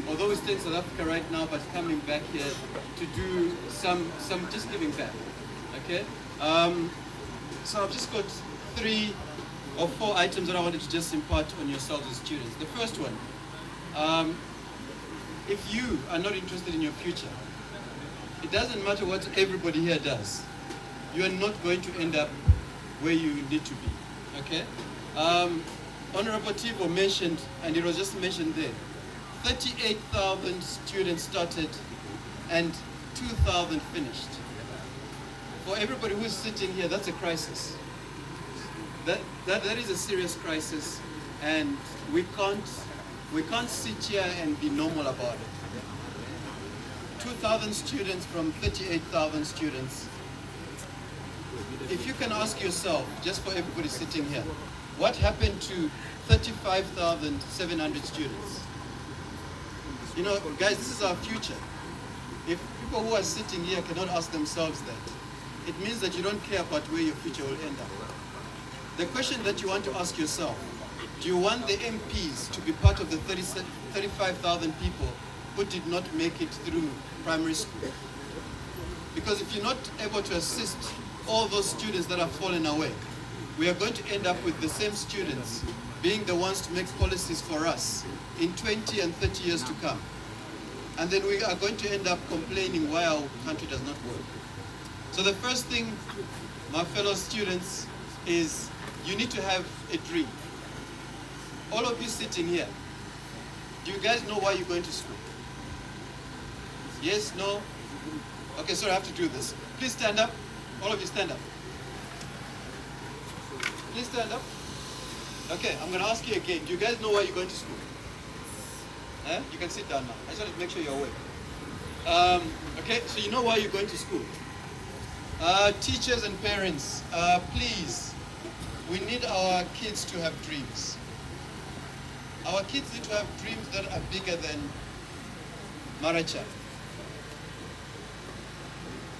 Although we stay in South Africa right now, but coming back here to do some just giving back, okay? So I've just got 3 or 4 items that I wanted to just impart on yourselves as students. The first one, if you are not interested in your future, it doesn't matter what everybody here does. You are not going to end up where you need to be, okay? Honorable Tivo mentioned, and it was just mentioned there, 38,000 students started and 2,000 finished. For everybody who's sitting here, that's a crisis. That is a serious crisis, and we can't sit here and be normal about it. 2,000 students from 38,000 students. If you can ask yourself, just for everybody sitting here, What happened to 35,700 students? You know, guys, this is our future. If people who are sitting here cannot ask themselves that, it means that you don't care about where your future will end up. The question that you want to ask yourself, do you want the MPs to be part of the 35,000 people who did not make it through primary school? Because if you're not able to assist all those students that have fallen away, we are going to end up with the same students being the ones to make policies for us in 20 and 30 years to come. And then we are going to end up complaining why our country does not work. So the first thing, my fellow students, is you need to have a dream. All of you sitting here, do you guys know why you're going to school? Yes, no? Okay, sorry, I have to do this. Please stand up. All of you stand up. Please stand up. Okay, I'm going to ask you again. Do you guys know why you're going to school? You can sit down now. I just want to make sure you're awake. Okay, so you know why you're going to school. Teachers and parents, please, we need our kids to have dreams. Our kids need to have dreams that are bigger than Maracha.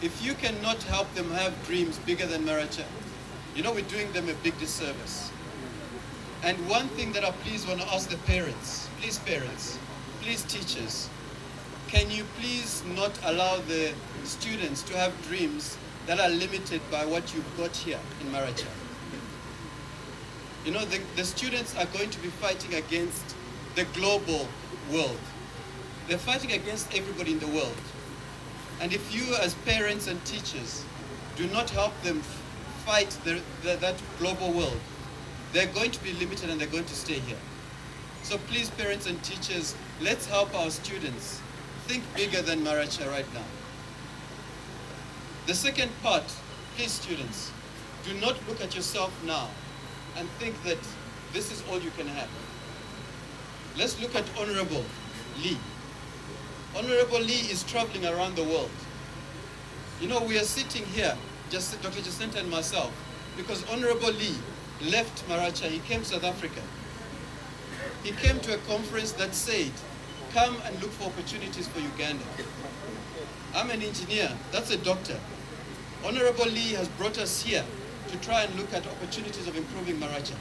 If you cannot help them have dreams bigger than Maracha, you know we're doing them a big disservice. And one thing that I please want to ask the parents, please teachers, can you please not allow the students to have dreams that are limited by what you've got here in Maracha? You know, the students are going to be fighting against the global world. They're fighting against everybody in the world. And if you as parents and teachers do not help them fight that global world, they're going to be limited and they're going to stay here. So please, parents and teachers, let's help our students think bigger than Maracha right now. The second part, please students, do not look at yourself now and think that this is all you can have. Let's look at Honorable Lee. Honorable Lee is traveling around the world. You know, we are sitting here, just Dr. Jacinta and myself, because Honorable Lee left Maracha, he came to South Africa. He came to a conference that said, come and look for opportunities for Uganda. I'm an engineer, that's a doctor. Honorable Lee has brought us here to try and look at opportunities of improving Maracha.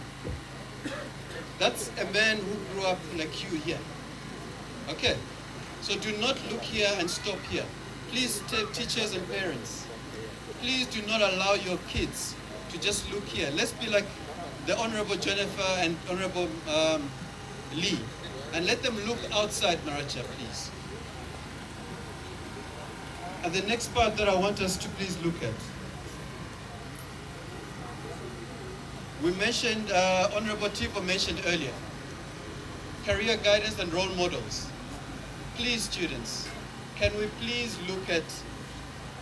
That's a man who grew up like you here. Okay, so do not look here and stop here. Please, teachers and parents, please do not allow your kids to just look here. Let's be like the Honorable Jennifer and Honorable Lee, and let them look outside Maracha, please. And the next part that I want us to please look at. We mentioned, Honorable Tivo mentioned earlier, career guidance and role models. Please, students, can we please look at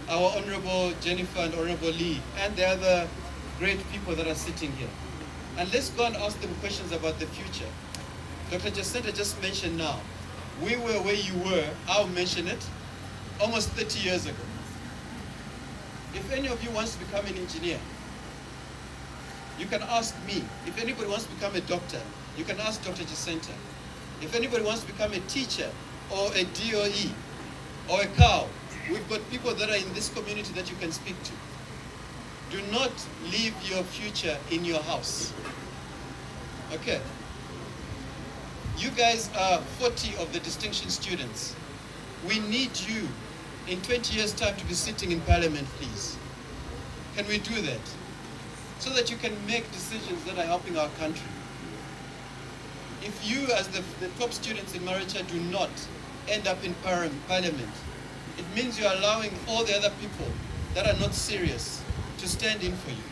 our Honorable Jennifer and Honorable Lee and the other great people that are sitting here. And let's go and ask them questions about the future. Dr. Jacinta just mentioned now, we were where you were, I'll mention it, almost 30 years ago. If any of you wants to become an engineer, you can ask me. If anybody wants to become a doctor, you can ask Dr. Jacinta. If anybody wants to become a teacher or a DOE or a cow, we've got people that are in this community that you can speak to. Do not leave your future in your house. Okay. You guys are 40 of the distinction students. We need you in 20 years' time to be sitting in parliament, please. Can we do that? So that you can make decisions that are helping our country. If you, as the top students in Maracha, do not end up in parliament, it means you're allowing all the other people that are not serious to stand in for you.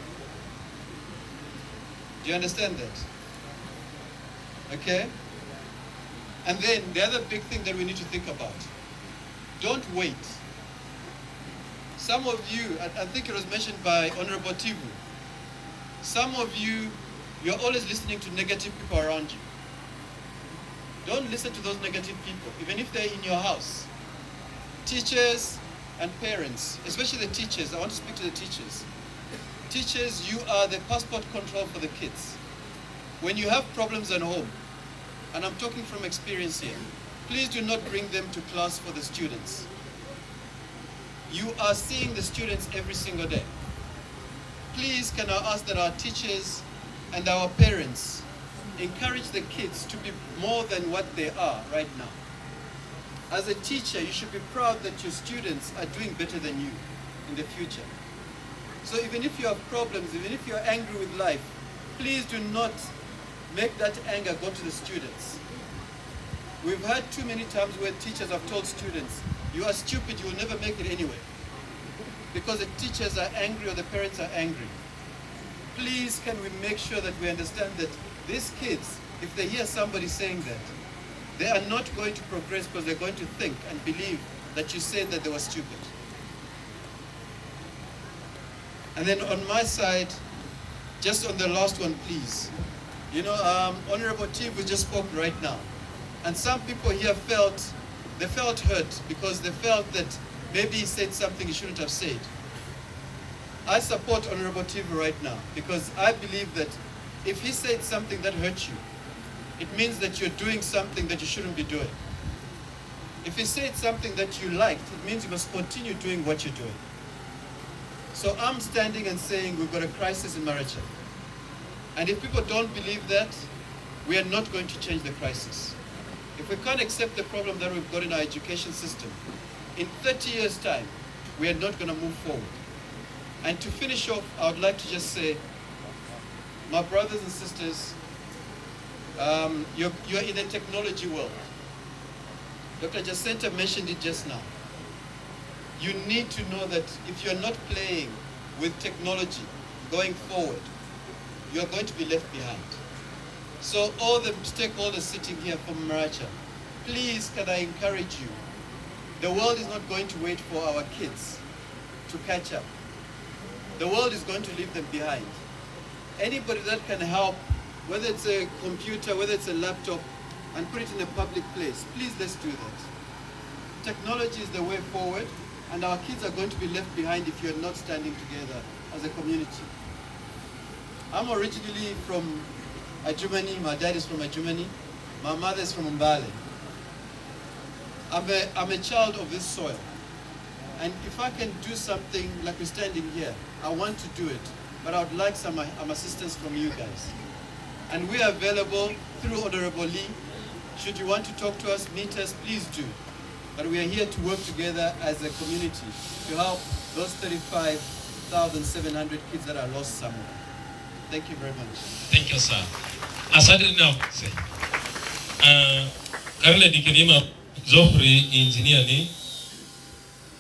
Do you understand that? Okay? And then the other big thing that we need to think about, don't wait. Some of you, I think it was mentioned by Honorable Tibu, some of you, you're always listening to negative people around you. Don't listen to those negative people, even if they're in your house. Teachers and parents, especially the teachers, I want to speak to the teachers. Teachers, you are the passport control for the kids. when you have problems at home, and I'm talking from experience here, please do not bring them to class for the students. You are seeing the students every single day. Please can I ask that our teachers and our parents encourage the kids to be more than what they are right now. As a teacher, you should be proud that your students are doing better than you in the future. So even if you have problems, even if you're angry with life, please do not make that anger go to the students. We've had too many times where teachers have told students, you are stupid, you will never make it anyway. Because the teachers are angry or the parents are angry. Please can we make sure that we understand that these kids, if they hear somebody saying that, they are not going to progress because they're going to think and believe that you said that they were stupid. And then on my side, just on the last one, please. You know, Honorable Tivu just spoke right now. And some people here felt hurt because they felt that maybe he said something he shouldn't have said. I support Honorable Tivu right now because I believe that if he said something that hurt you, it means that you're doing something that you shouldn't be doing. If he said something that you liked, it means you must continue doing what you're doing. So I'm standing and saying we've got a crisis in Maracha. And if people don't believe that, we are not going to change the crisis. If we can't accept the problem that we've got in our education system, in 30 years' time, we are not going to move forward. And to finish off, I would like to just say, my brothers and sisters, you're in a technology world. Dr. Jacinta mentioned it just now. You need to know that if you're not playing with technology going forward, you're going to be left behind. So all the stakeholders sitting here from Maracha, please can I encourage you, the world is not going to wait for our kids to catch up. The world is going to leave them behind. Anybody that can help, whether it's a computer, whether it's a laptop, and put it in a public place, please let's do that. Technology is the way forward, and our kids are going to be left behind if you're not standing together as a community. I'm originally from Ajumani, my dad is from Ajumani, my mother is from Mbale. I'm a child of this soil. And if I can do something like we're standing here, I want to do it. But I would like some assistance from you guys. And we are available through Honorable Lee. Should you want to talk to us, meet us, please do. But we are here to work together as a community to help those 35,700 kids that are lost somewhere. Thank you very much. Thank you, sir. Asante now. Karle dikilima Zofri engineer ni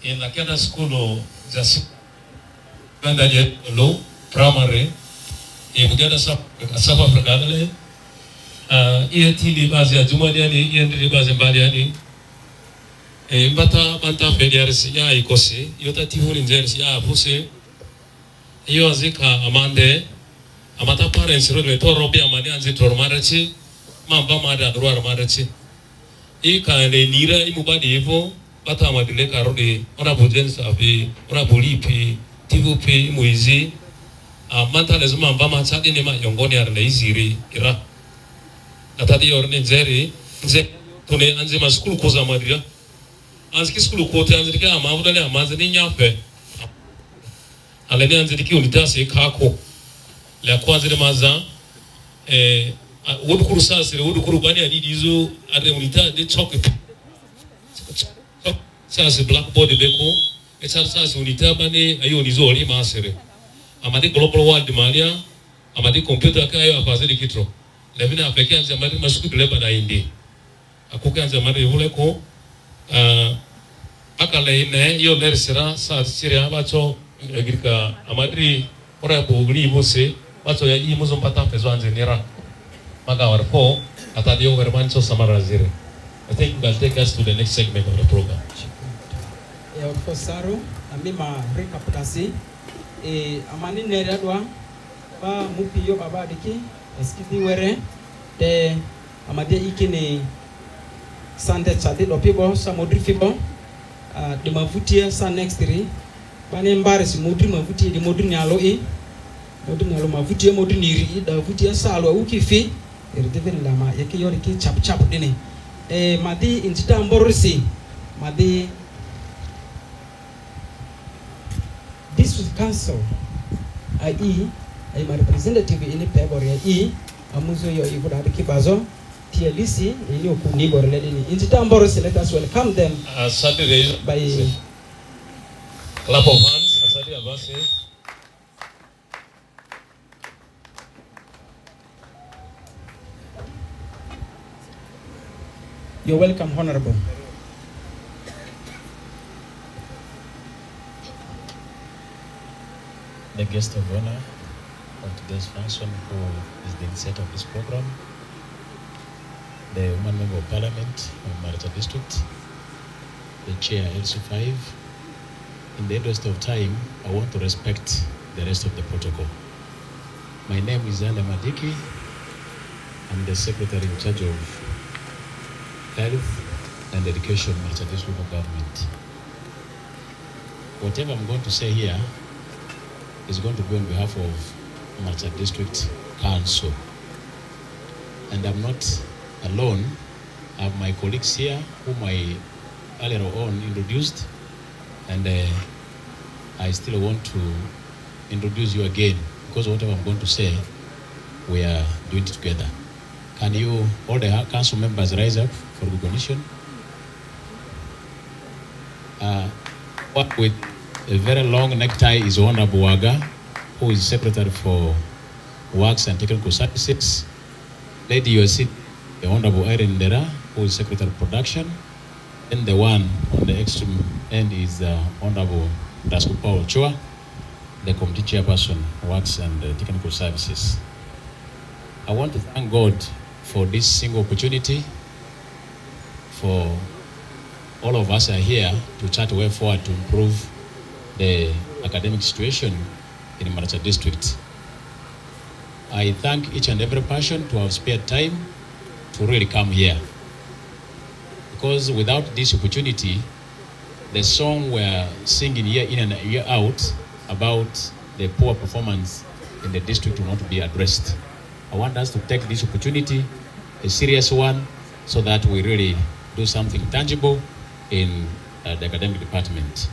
in la Canada School just Gandalye low primary e bugada South Africa le EAT bazi ya Jumania ni END bazi mbali ni mbata banta fediarisi ya ikose yota tivuni njerisi ya puse iyo azika amande amata parents rode to robi amani anzi tormarachi mamba mada ruar marachi I kane nira imubadi evo bata amadile karode ona bujensa pe ona bulipi tivu pe muizi manta lazima mamba machadi ne ma yongoni arle iziri ira natadi orne nzeri nze tone anzi ma school koza madia anzi school kote anzi ka amavudale amazi ni nyafe aleni anzi ki unitase kako la kwanza de maza wodukuru sasa wodukuru bani adidizo ade unita de choke sasa blackboard beko sasa unita bani ayo nizo oli masere amadi global world malia amadi computer kayo afaze dikitro levina apeke anza mari masuku leba da indi akuka anza mari huleko akale ine yo lersera sa siria bacho agrika amadri ora bugli bose bacho ya imuzo mpata fezo anze nira maga warpo atadio vermancho samarazire. I think we'll take us to the next segment of the program. Ya Fosaro amima recap kasi amani neradwa ba mupi yo baba diki eskidi were de amade ikini sande chade lopibo sa modri fibo de mavutia sa next 3 bane mbares modri mavuti de modri nyalo modern aloma vutie modern iri da vutie salo uki fi irdeven lama yake yori ki chap chap dini madi intita mborisi madi this council ai my representative in pebor ai amuzo yo ibuda kibazo tielisi ili okuni borlelini intita mborisi. Let us welcome them by clap of hands. Asante abase. You're welcome, Honorable. The guest of honor of today's function, who is the initiator of this program, the woman member of parliament of Maracha district, the chair LC5. In the interest of time, I want to respect the rest of the protocol. My name is Anna Madiki. I'm the secretary in charge of Health and Education, Maracha district local government. Whatever I'm going to say here is going to be on behalf of Maracha District Council. And I'm not alone. I have my colleagues here whom I earlier on introduced, and I still want to introduce you again, because whatever I'm going to say, we are doing it together. Can you, all the council members, rise up for recognition? With a very long necktie is Honorable Waga, who is Secretary for Works and Technical Services. Lady USC, the Honorable Erin Dera, who is Secretary of Production. And the one on the extreme end is Honorable Daskupa Ochoa, the Committee Chairperson, Works and Technical Services. I want to thank God for this single opportunity, for all of us are here to chart a way forward to improve the academic situation in Maracha district. I thank each and every person to have spared time to really come here. Because without this opportunity, the song we're singing year in and year out about the poor performance in the district will not be addressed. I want us to take this opportunity, a serious one, so that we really do something tangible in the academic department.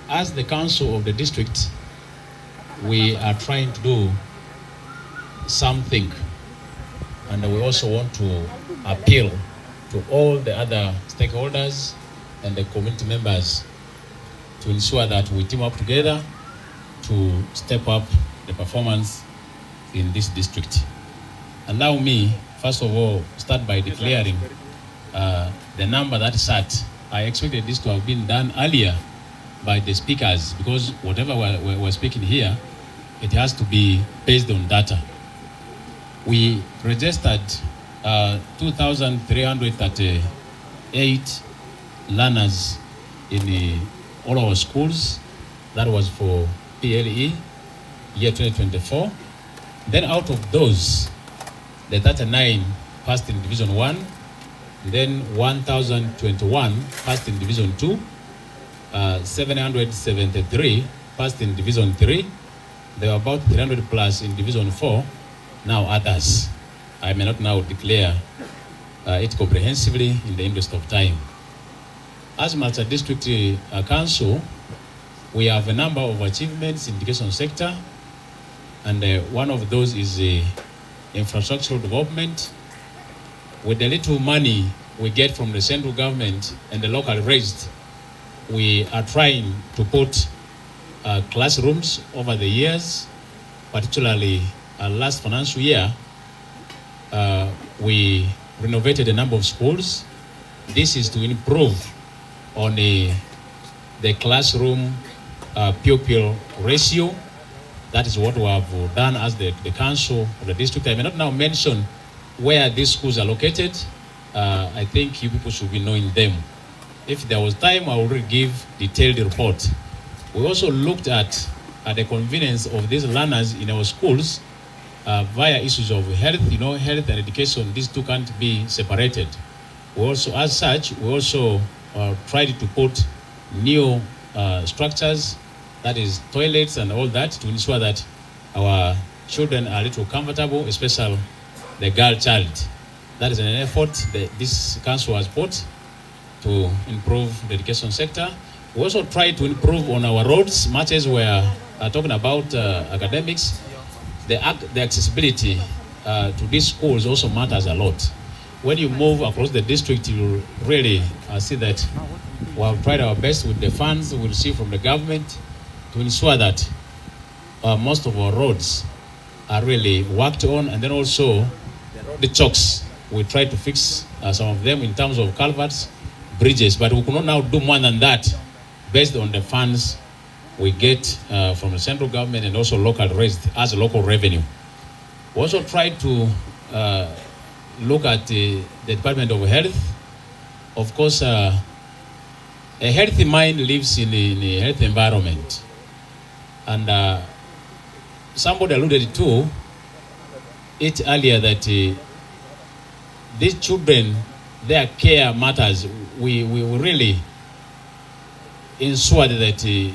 As the council of the district, we are trying to do something, and we also want to appeal to all the other stakeholders and the community members to ensure that we team up together to step up the performance in this district. Allow me, first of all, start by declaring the number that sat. I expected this to have been done earlier by the speakers, because whatever we're speaking here, it has to be based on data. We registered 2,338 learners in all our schools. That was for PLE year 2024. Then out of those, the 39 passed in Division 1, then 1,021 passed in Division 2, 773 passed in Division 3. There were about 300 plus in Division 4. Now others. I may not now declare it comprehensively in the interest of time. As Maracha District Council, we have a number of achievements in the education sector, and one of those is infrastructural development. With the little money we get from the central government and the local raised, we are trying to put classrooms over the years, particularly last financial year, we renovated a number of schools. This is to improve on the classroom pupil ratio. That is what we have done as the council of the district. I may not now mention where these schools are located. I think you people should be knowing them. If there was time, I would give detailed report. We also looked at the convenience of these learners in our schools via issues of health. You know, health and education, these two can't be separated. We also, as such, we also tried to put new structures that is toilets and all that, to ensure that our children are a little comfortable, especially the girl child. That is an effort that this council has put to improve the education sector. We also try to improve on our roads, much as we are talking about academics. The accessibility to these schools also matters a lot. When you move across the district, you really see that we have tried our best with the funds we receive from the government to ensure that most of our roads are really worked on, and then also the chokes. We try to fix some of them in terms of culverts, bridges, but we cannot now do more than that based on the funds we get from the central government and also local raised as a local revenue. We also try to look at the Department of Health. Of course, a healthy mind lives in a healthy environment. And somebody alluded to it earlier that these children, their care matters. We really ensure that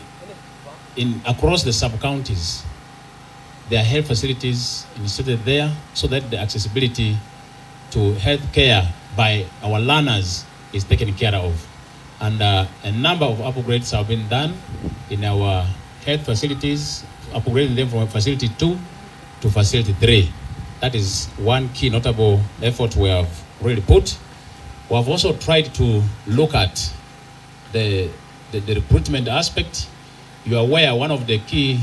across the sub-counties, there are health facilities instituted there so that the accessibility to health care by our learners is taken care of. And a number of upgrades have been done in our health facilities, upgrading them from facility 2 to facility 3. That is one key notable effort we have really put. We have also tried to look at the recruitment aspect. You are aware one of the key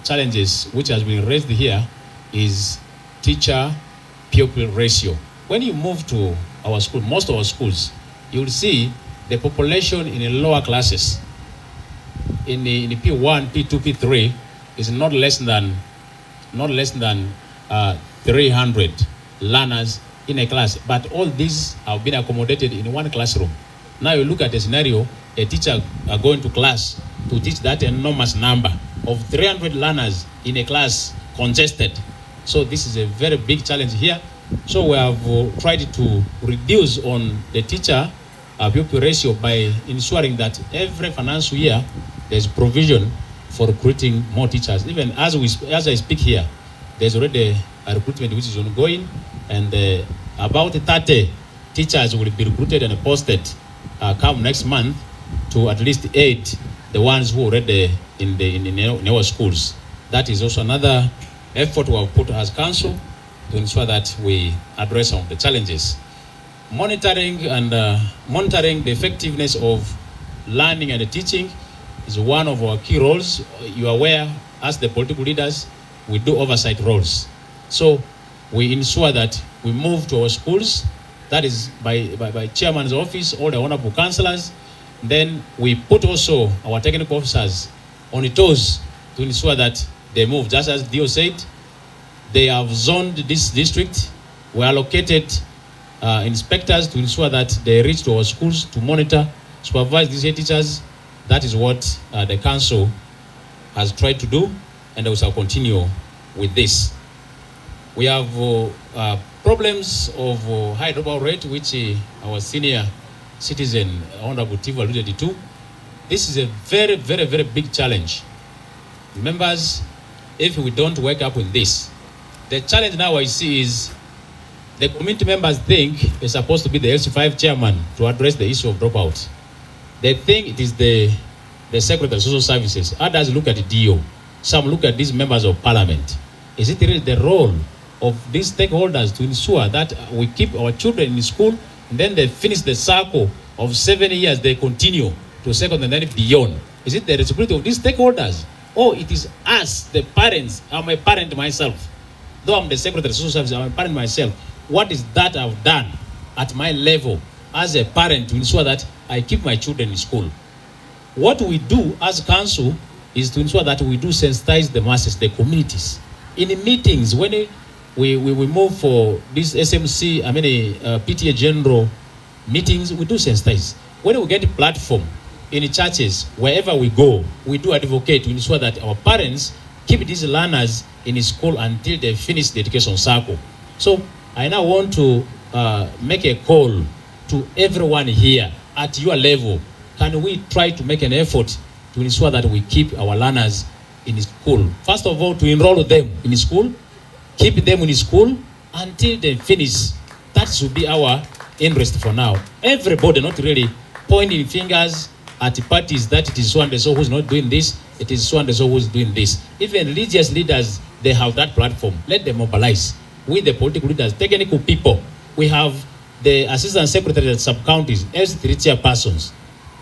challenges which has been raised here is teacher-pupil ratio. When you move to our school, most of our schools, you will see the population in the lower classes, in the P1, P2, P3, is not less than 300 learners in a class. But all these have been accommodated in one classroom. Now you look at the scenario, a teacher are going to class to teach that enormous number of 300 learners in a class congested. So this is a very big challenge here. So we have tried to reduce on the teacher pupil ratio by ensuring that every financial year there's provision for recruiting more teachers. Even as I speak here, there's already a recruitment which is ongoing, and about 30 teachers will be recruited and posted come next month to at least 8 the ones who are already in our schools. That is also another effort we have put as council to ensure that we address some of the challenges. Monitoring the effectiveness of learning and teaching is one of our key roles. You are aware, as the political leaders, we do oversight roles. So we ensure that we move to our schools, that is by chairman's office, all the honorable councillors. Then we put also our technical officers on the toes to ensure that they move. Just as Dio said, they have zoned this district. We allocated inspectors to ensure that they reach to our schools to monitor, supervise these head teachers. That is what the council has tried to do, and we shall continue with this. We have problems of high dropout rate, which our senior citizen, Honorable Tivo, alluded to. This is a very, very, very big challenge. Members, if we don't wake up with this, the challenge now I see is the committee members think it's supposed to be the LC5 chairman to address the issue of dropout. They think it is the Secretary of Social Services. Others look at the DO. Some look at these members of parliament. Is it really the role of these stakeholders to ensure that we keep our children in school, and then they finish the cycle of 7 years, they continue to second and then beyond? Is it the responsibility of these stakeholders? Or it is us, the parents? I'm a parent myself. Though I'm the Secretary of Social Services, I'm a parent myself. What is that I've done at my level as a parent to ensure that I keep my children in school? What we do as council is to ensure that we do sensitize the masses, the communities. In the meetings, when we move for this SMC, PTA general meetings, we do sensitize. When we get a platform in the churches, wherever we go, we do advocate to ensure that our parents keep these learners in school until they finish the education cycle. So I now want to make a call to everyone here at your level. Can we try to make an effort to ensure that we keep our learners in school. First of all, to enroll them in school, keep them in school until they finish. That should be our interest for now. Everybody, not really pointing fingers at parties that it is so and so who's not doing this, it is so and so who's doing this. Even religious leaders, they have that platform. Let them mobilize. With the political leaders, technical people, we have the assistant secretary at sub-counties, LC3 chairpersons.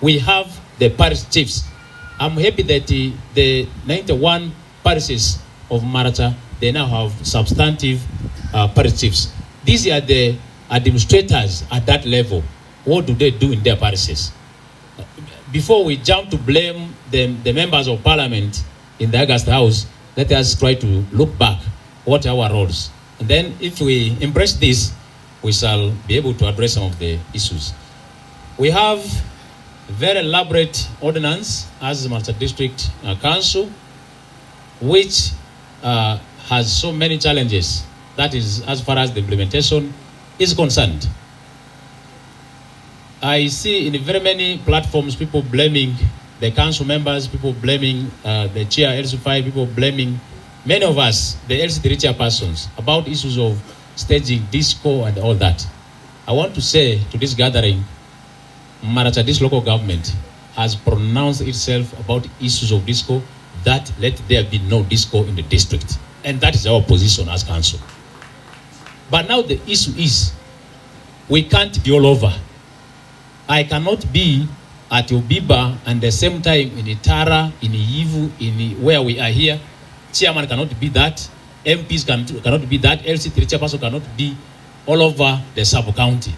We have the parish chiefs. I'm happy that the 91 parishes of Maracha, they now have substantive parish chiefs. These are the administrators at that level. What do they do in their parishes? Before we jump to blame the members of parliament in the August House, let us try to look back. What are our roles? And then if we embrace this, we shall be able to address some of the issues. We have a very elaborate ordinance as the Maracha District Council, which has so many challenges. That is as far as the implementation is concerned. I see in very many platforms people blaming the council members, people blaming the chair LC5, people blaming many of us, the LC3 chairpersons, about issues of staging disco and all that. I want to say to this gathering, Maracha, this local government has pronounced itself about issues of disco, that let there be no disco in the district. And that is our position as council. But now the issue is, we can't be all over. I cannot be at Obiba and the same time in Itara, in Yivu, in where we are here. Chairman cannot be that. MPs cannot be that. LC3 chairperson cannot be all over the sub-county.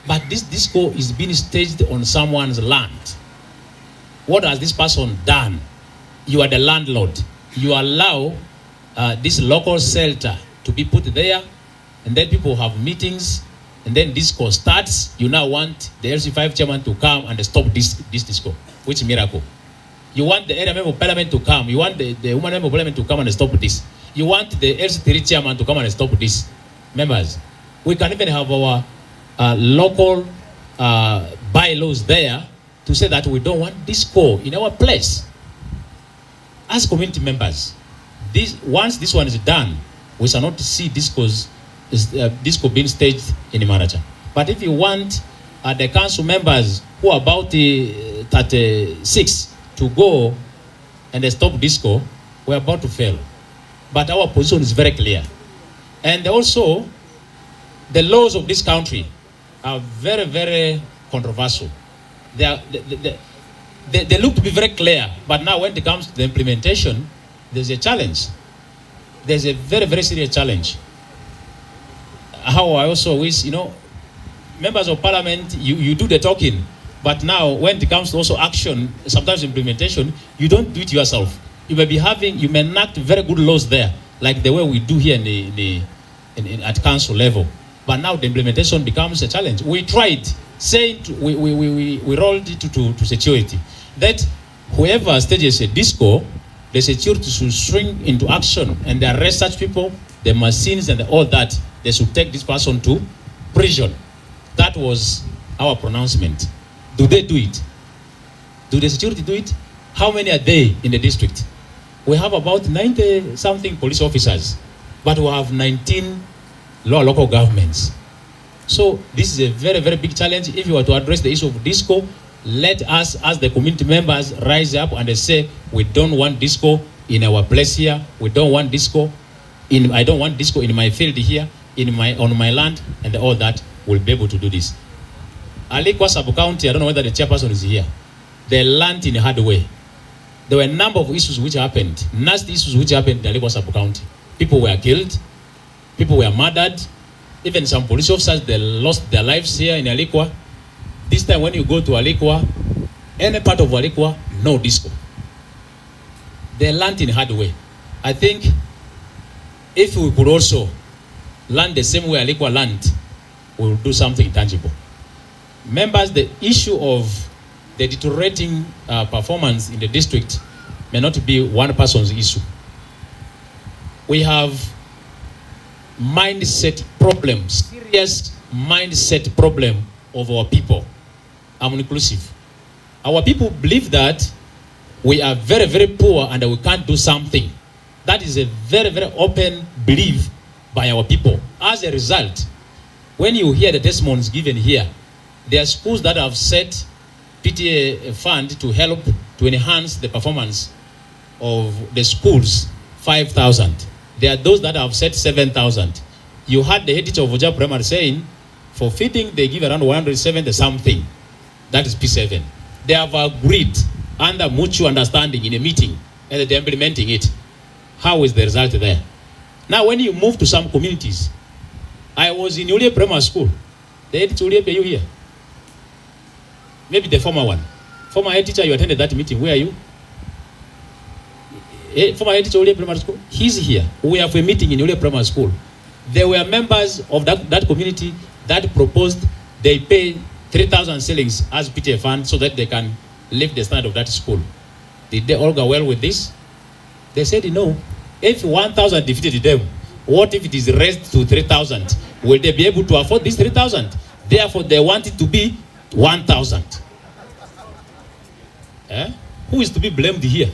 But this disco is being staged on someone's land. What has this person done? You are the landlord. You allow this local shelter to be put there, and then people have meetings, and then disco starts. You now want the LC5 chairman to come and stop this disco. Which miracle? You want the area member of parliament to come. You want the woman member of parliament to come and stop this. You want the LC3 chairman to come and stop this. Members, we can even have our local bylaws there to say that we don't want disco in our place. As community members, once this one is done, we shall not see disco being staged in Maracha. But if you want the council members who are about 36 to go and stop disco, we're about to fail. But our position is very clear. And also, the laws of this country are very, very controversial. They look to be very clear, but now when it comes to the implementation, there's a challenge. There's a very, very serious challenge. How I also wish, members of parliament, you do the talking, but now when it comes to also action, sometimes implementation, you don't do it yourself. You may enact very good laws there, like the way we do here at council level. But now the implementation becomes a challenge. We tried, saying we rolled it to security, that whoever stages a disco, the security should swing into action and they arrest such people, the machines and all that. They should take this person to prison. That was our pronouncement. Do they do it? Do the security do it? How many are they in the district? We have about 90-something police officers, but we have 19 local governments. So this is a very, very big challenge. If you were to address the issue of disco, let us, as the community members, rise up and say, we don't want disco in our place here. We don't want disco. I don't want disco in my field here, on my land, and all that. We'll be able to do this. Alikwa sub-county, I don't know whether the chairperson is here. They learned in a hard way. There were a number of issues which happened, nasty issues which happened in Alikwa sub-county. People were killed. People were murdered. Even some police officers, they lost their lives here in Alikwa. This time when you go to Alikwa, any part of Alikwa, no disco. They learned in a hard way. I think if we could also learn the same way Alikwa learned, we will do something tangible. Members, the issue of the deteriorating performance in the district may not be one person's issue. We have mindset problems, serious mindset problem of our people. I'm inclusive. Our people believe that we are very, very poor and we can't do something. That is a very, very open belief by our people. As a result, when you hear the testimonies given here, there are schools that have set PTA fund to help to enhance the performance of the schools, 5,000. There are those that have set 7,000. You heard the head teacher of Oja Primary saying, for feeding, they give around 170 something. That is P7. They have agreed under mutual understanding in a meeting, and they're implementing it. How is the result there? Now, when you move to some communities, I was in Ulie Primary School. The head teacher, are you here? Maybe the former one. Former head teacher, you attended that meeting. Where are you? Former head teacher, Ulie Primary School. He's here. We have a meeting in Ulie Primary School. There were members of that community that proposed they pay 3,000 shillings as PTA fund so that they can lift the standard of that school. Did they all go well with this? They said no. If 1,000 defeated them, what if it is raised to 3,000? Will they be able to afford this 3,000? Therefore, they want it to be 1,000. Who is to be blamed here?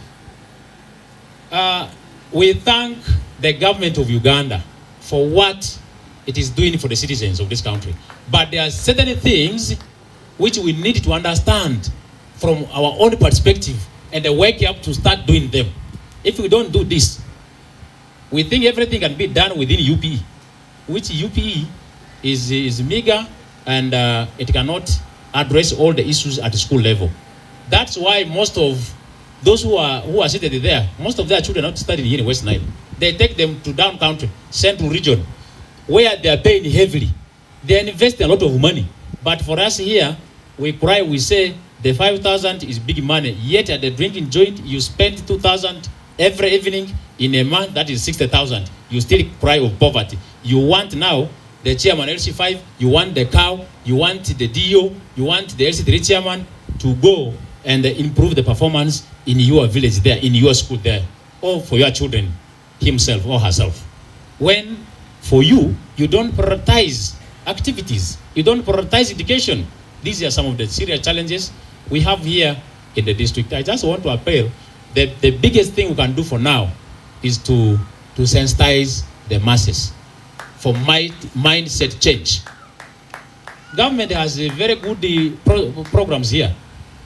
We thank the government of Uganda for what it is doing for the citizens of this country. But there are certain things which we need to understand from our own perspective and wake up to start doing them. If we don't do this, we think everything can be done within UPE, which UPE is meager and it cannot address all the issues at the school level. That's why most of those who are seated there, most of their children are not studying here in West Nile. They take them to down country, central region, where they are paying heavily. They are investing a lot of money. But for us here, we cry, we say the 5,000 is big money. Yet at the drinking joint, you spend 2,000 every evening. In a month, that is 60,000. You still cry of poverty. You want now the chairman LC5, you want the cow, you want the DO, you want the LC3 chairman to go and improve the performance in your village there, in your school there, or for your children, himself or herself. When for you, you don't prioritize activities, you don't prioritize education. These are some of the serious challenges we have here in the district. I just want to appeal, the biggest thing we can do for now is to sensitize the masses for mindset change. Government has a very good programs here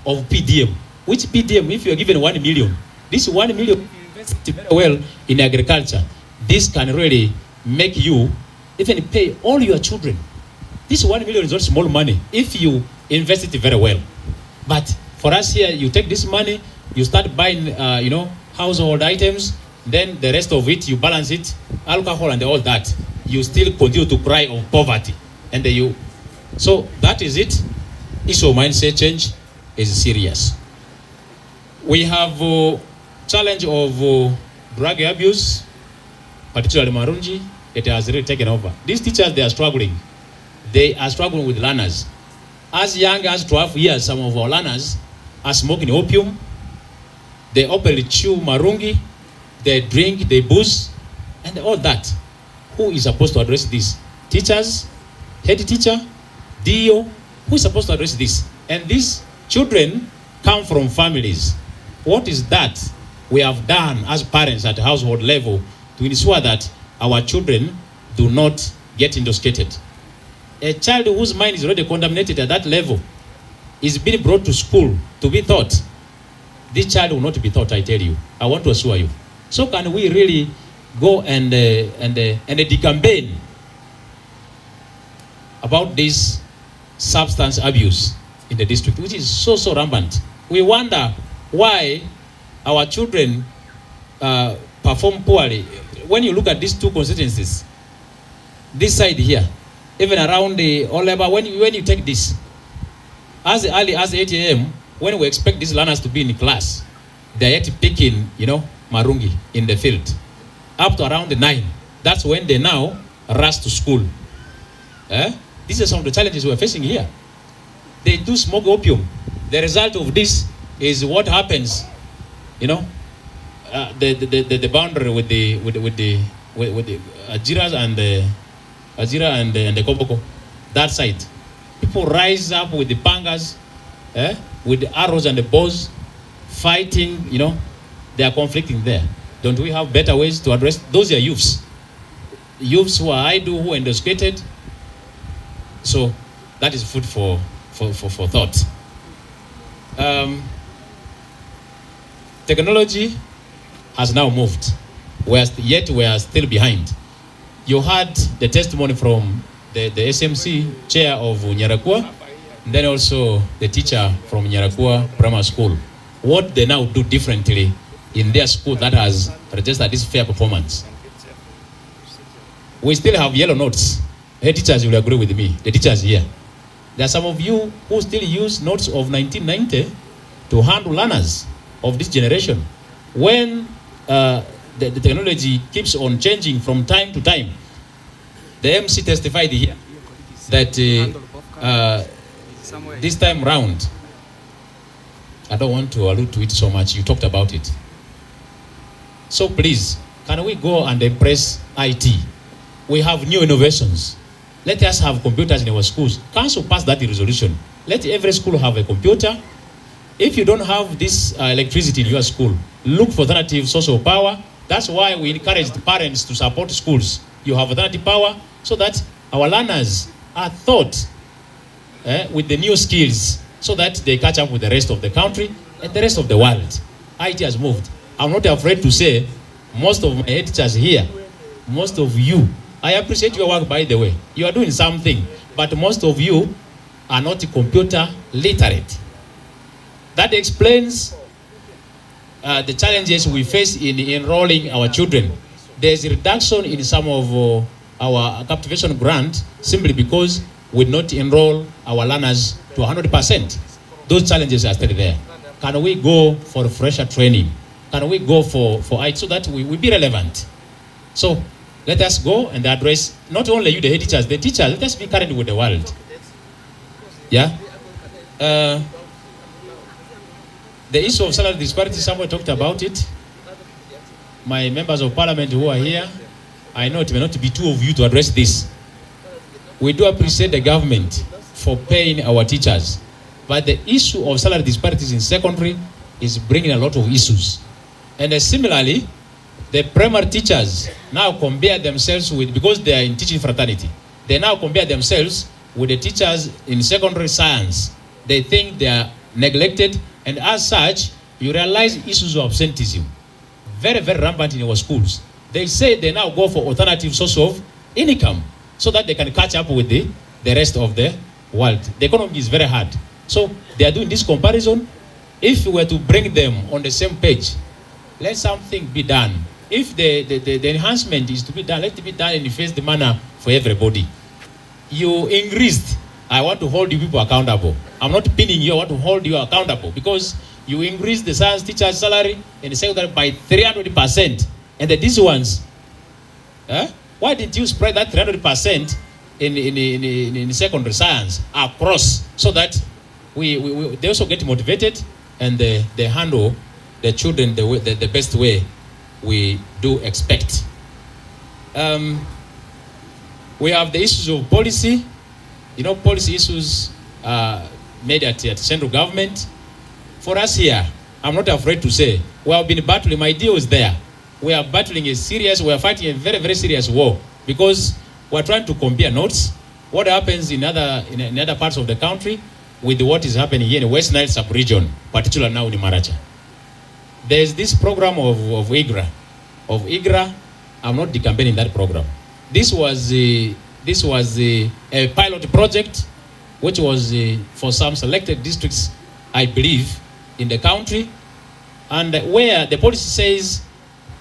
of PDM. Which PDM, if you are given 1 million, this 1 million, if you invest it very well in agriculture, this can really make you even pay all your children. This 1 million is not small money if you invest it very well. But for us here, you take this money, you start buying, household items, then the rest of it, you balance it, alcohol and all that. You still continue to cry of poverty. So that is it. Issue of mindset change is serious. We have a challenge of drug abuse, particularly Marunji. It has really taken over. These teachers, they are struggling. They are struggling with learners. As young as 12 years, some of our learners are smoking opium. They openly chew marungi. They drink, they booze, and all that. Who is supposed to address this? Teachers, head teacher, DO. Who is supposed to address this? And these children come from families. What is that we have done as parents at the household level to ensure that our children do not get intoxicated? A child whose mind is already contaminated at that level is being brought to school to be taught. This child will not be taught, I tell you. I want to assure you. So can we really go and decampaign about this substance abuse in the district, which is so rampant? We wonder why our children perform poorly. When you look at these two constituencies, this side here, even around the O-level, when you take this, as early as 8 a.m., when we expect these learners to be in class, they're yet picking, marungi in the field. Up to around 9, that's when they now rush to school. These are some of the challenges we're facing here. They do smoke opium. The result of this is what happens, the boundary with the Ajiras and the Koboko, that side. People rise up with the pangas, with the arrows and the bows, fighting, they are conflicting there. Don't we have better ways to address? Those are youths. Youths who are idle, who are intoxicated. So that is food for thought. Technology has now moved, yet we are still behind. You had the testimony from the SMC chair of Nyarakua, and then also the teacher from Nyarakua Primary School. What they now do differently in their school that has registered this fair performance. We still have yellow notes. Hey, teachers will agree with me, the teachers here. There are some of you who still use notes of 1990 to handle learners of this generation. When the technology keeps on changing from time to time, the MC testified here that this time round, I don't want to allude to it so much, you talked about it. So please, can we go and embrace IT? We have new innovations. Let us have computers in our schools. Council pass that resolution. Let every school have a computer. If you don't have this electricity in your school, look for alternative source of power. That's why we encourage the parents to support schools. You have alternative power so that our learners are taught with the new skills so that they catch up with the rest of the country and the rest of the world. IT has moved. I'm not afraid to say most of my head teachers here, most of you, I appreciate your work, by the way. You are doing something, but most of you are not computer literate. That explains the challenges we face in enrolling our children. There's a reduction in some of our captivation grant simply because we not enroll our learners to 100%. Those challenges are still there. Can we go for fresher training? Can we go for IT so that we be relevant? So let us go and address not only you, the head teachers, the teachers, let us be current with the world. Yeah? The issue of salary disparity, someone talked about it. My members of parliament who are here, I know it may not be two of you to address this. We do appreciate the government for paying our teachers, but the issue of salary disparities in secondary is bringing a lot of issues. And similarly, the primary teachers now compare themselves with, because they are in teaching fraternity, they now compare themselves with the teachers in secondary science. They think they are neglected, and as such, you realize issues of absenteeism. Very, very rampant in our schools. They say they now go for alternative source of income so that they can catch up with the rest of the world. The economy is very hard. So they are doing this comparison. If we were to bring them on the same page, let something be done. If the enhancement is to be done, let it be done in a phased manner for everybody. You increased. I want to hold you people accountable. I'm not pinning you. I want to hold you accountable because you increased the science teacher's salary in the secondary by 300%. And these ones, why didn't you spread that 300% in secondary science across so that they also get motivated and they handle the children the best way we do expect. We have the issues of policy. Policy issues made at central government. For us here, I'm not afraid to say, we have been battling, my deal is there. We are battling we are fighting a very, very serious war because we're trying to compare notes, what happens in other parts of the country with what is happening here in the West Nile sub-region, particularly now in Maracha. There's this program of IGRA. I'm not decampaigning that program. This was a pilot project which was for some selected districts, I believe, in the country, and where the policy says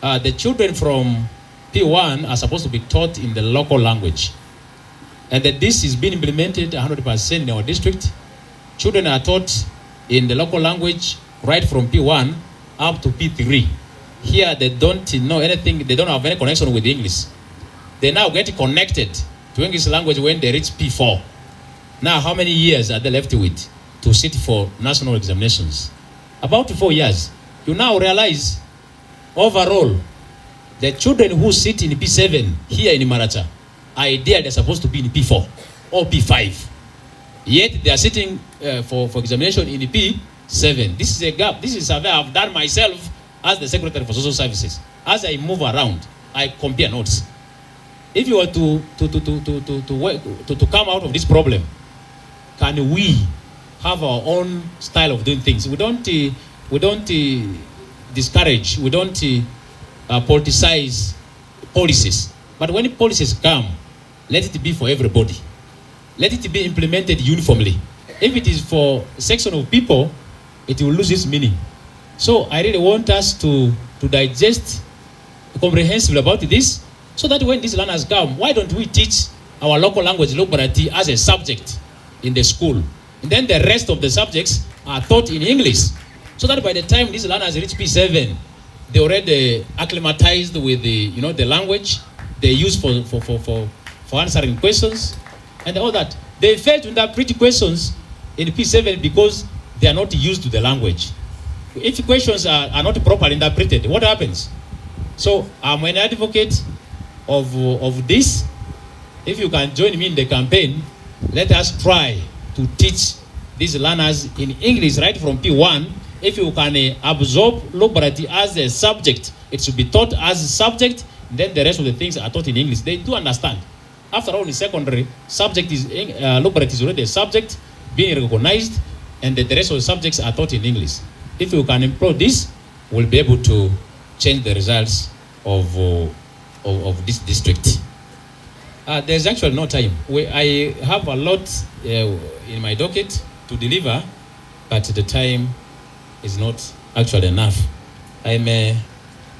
the children from P1 are supposed to be taught in the local language. And that this is being implemented 100% in our district. Children are taught in the local language right from P1 up to P3. Here they don't know anything, they don't have any connection with English. They now get connected to English language when they reach P4. Now how many years are they left with to sit for national examinations? About 4 years. You now realize overall the children who sit in P7 here in Maracha, ideally they're supposed to be in P4 or P5. Yet they are sitting for examination in P P7. This is a gap. This is a survey I've done myself as the Secretary for Social Services. As I move around, I compare notes. If you were to come out of this problem, can we have our own style of doing things? We don't discourage, we don't politicize policies. But when policies come, let it be for everybody. Let it be implemented uniformly. If it is for a section of people, it will lose its meaning. So I really want us to digest comprehensively about this, so that when these learners come, why don't we teach our local language, Logbarati, as a subject in the school? And then the rest of the subjects are taught in English, so that by the time these learners reach P7, they already acclimatized with the language they use for answering questions and all that. They fail to interpret questions in P7 because they are not used to the language. If questions are not properly interpreted, what happens? So I'm an advocate of this. If you can join me in the campaign, let us try to teach these learners in English right from P1. If you can absorb Logbarati as a subject, it should be taught as a subject, then the rest of the things are taught in English. They do understand. After all, in secondary, subject is Logbarati is already a subject being recognized, and the rest of the subjects are taught in English. If you can employ this, we'll be able to change the results of this district. There's actually no time. I have a lot in my docket to deliver, but the time is not actually enough. I may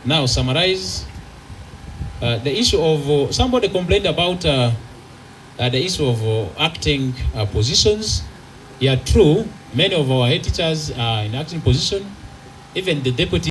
now summarize the issue of somebody complained about the issue of acting positions. Yeah, true. Many of our head teachers are in acting position. Even the deputy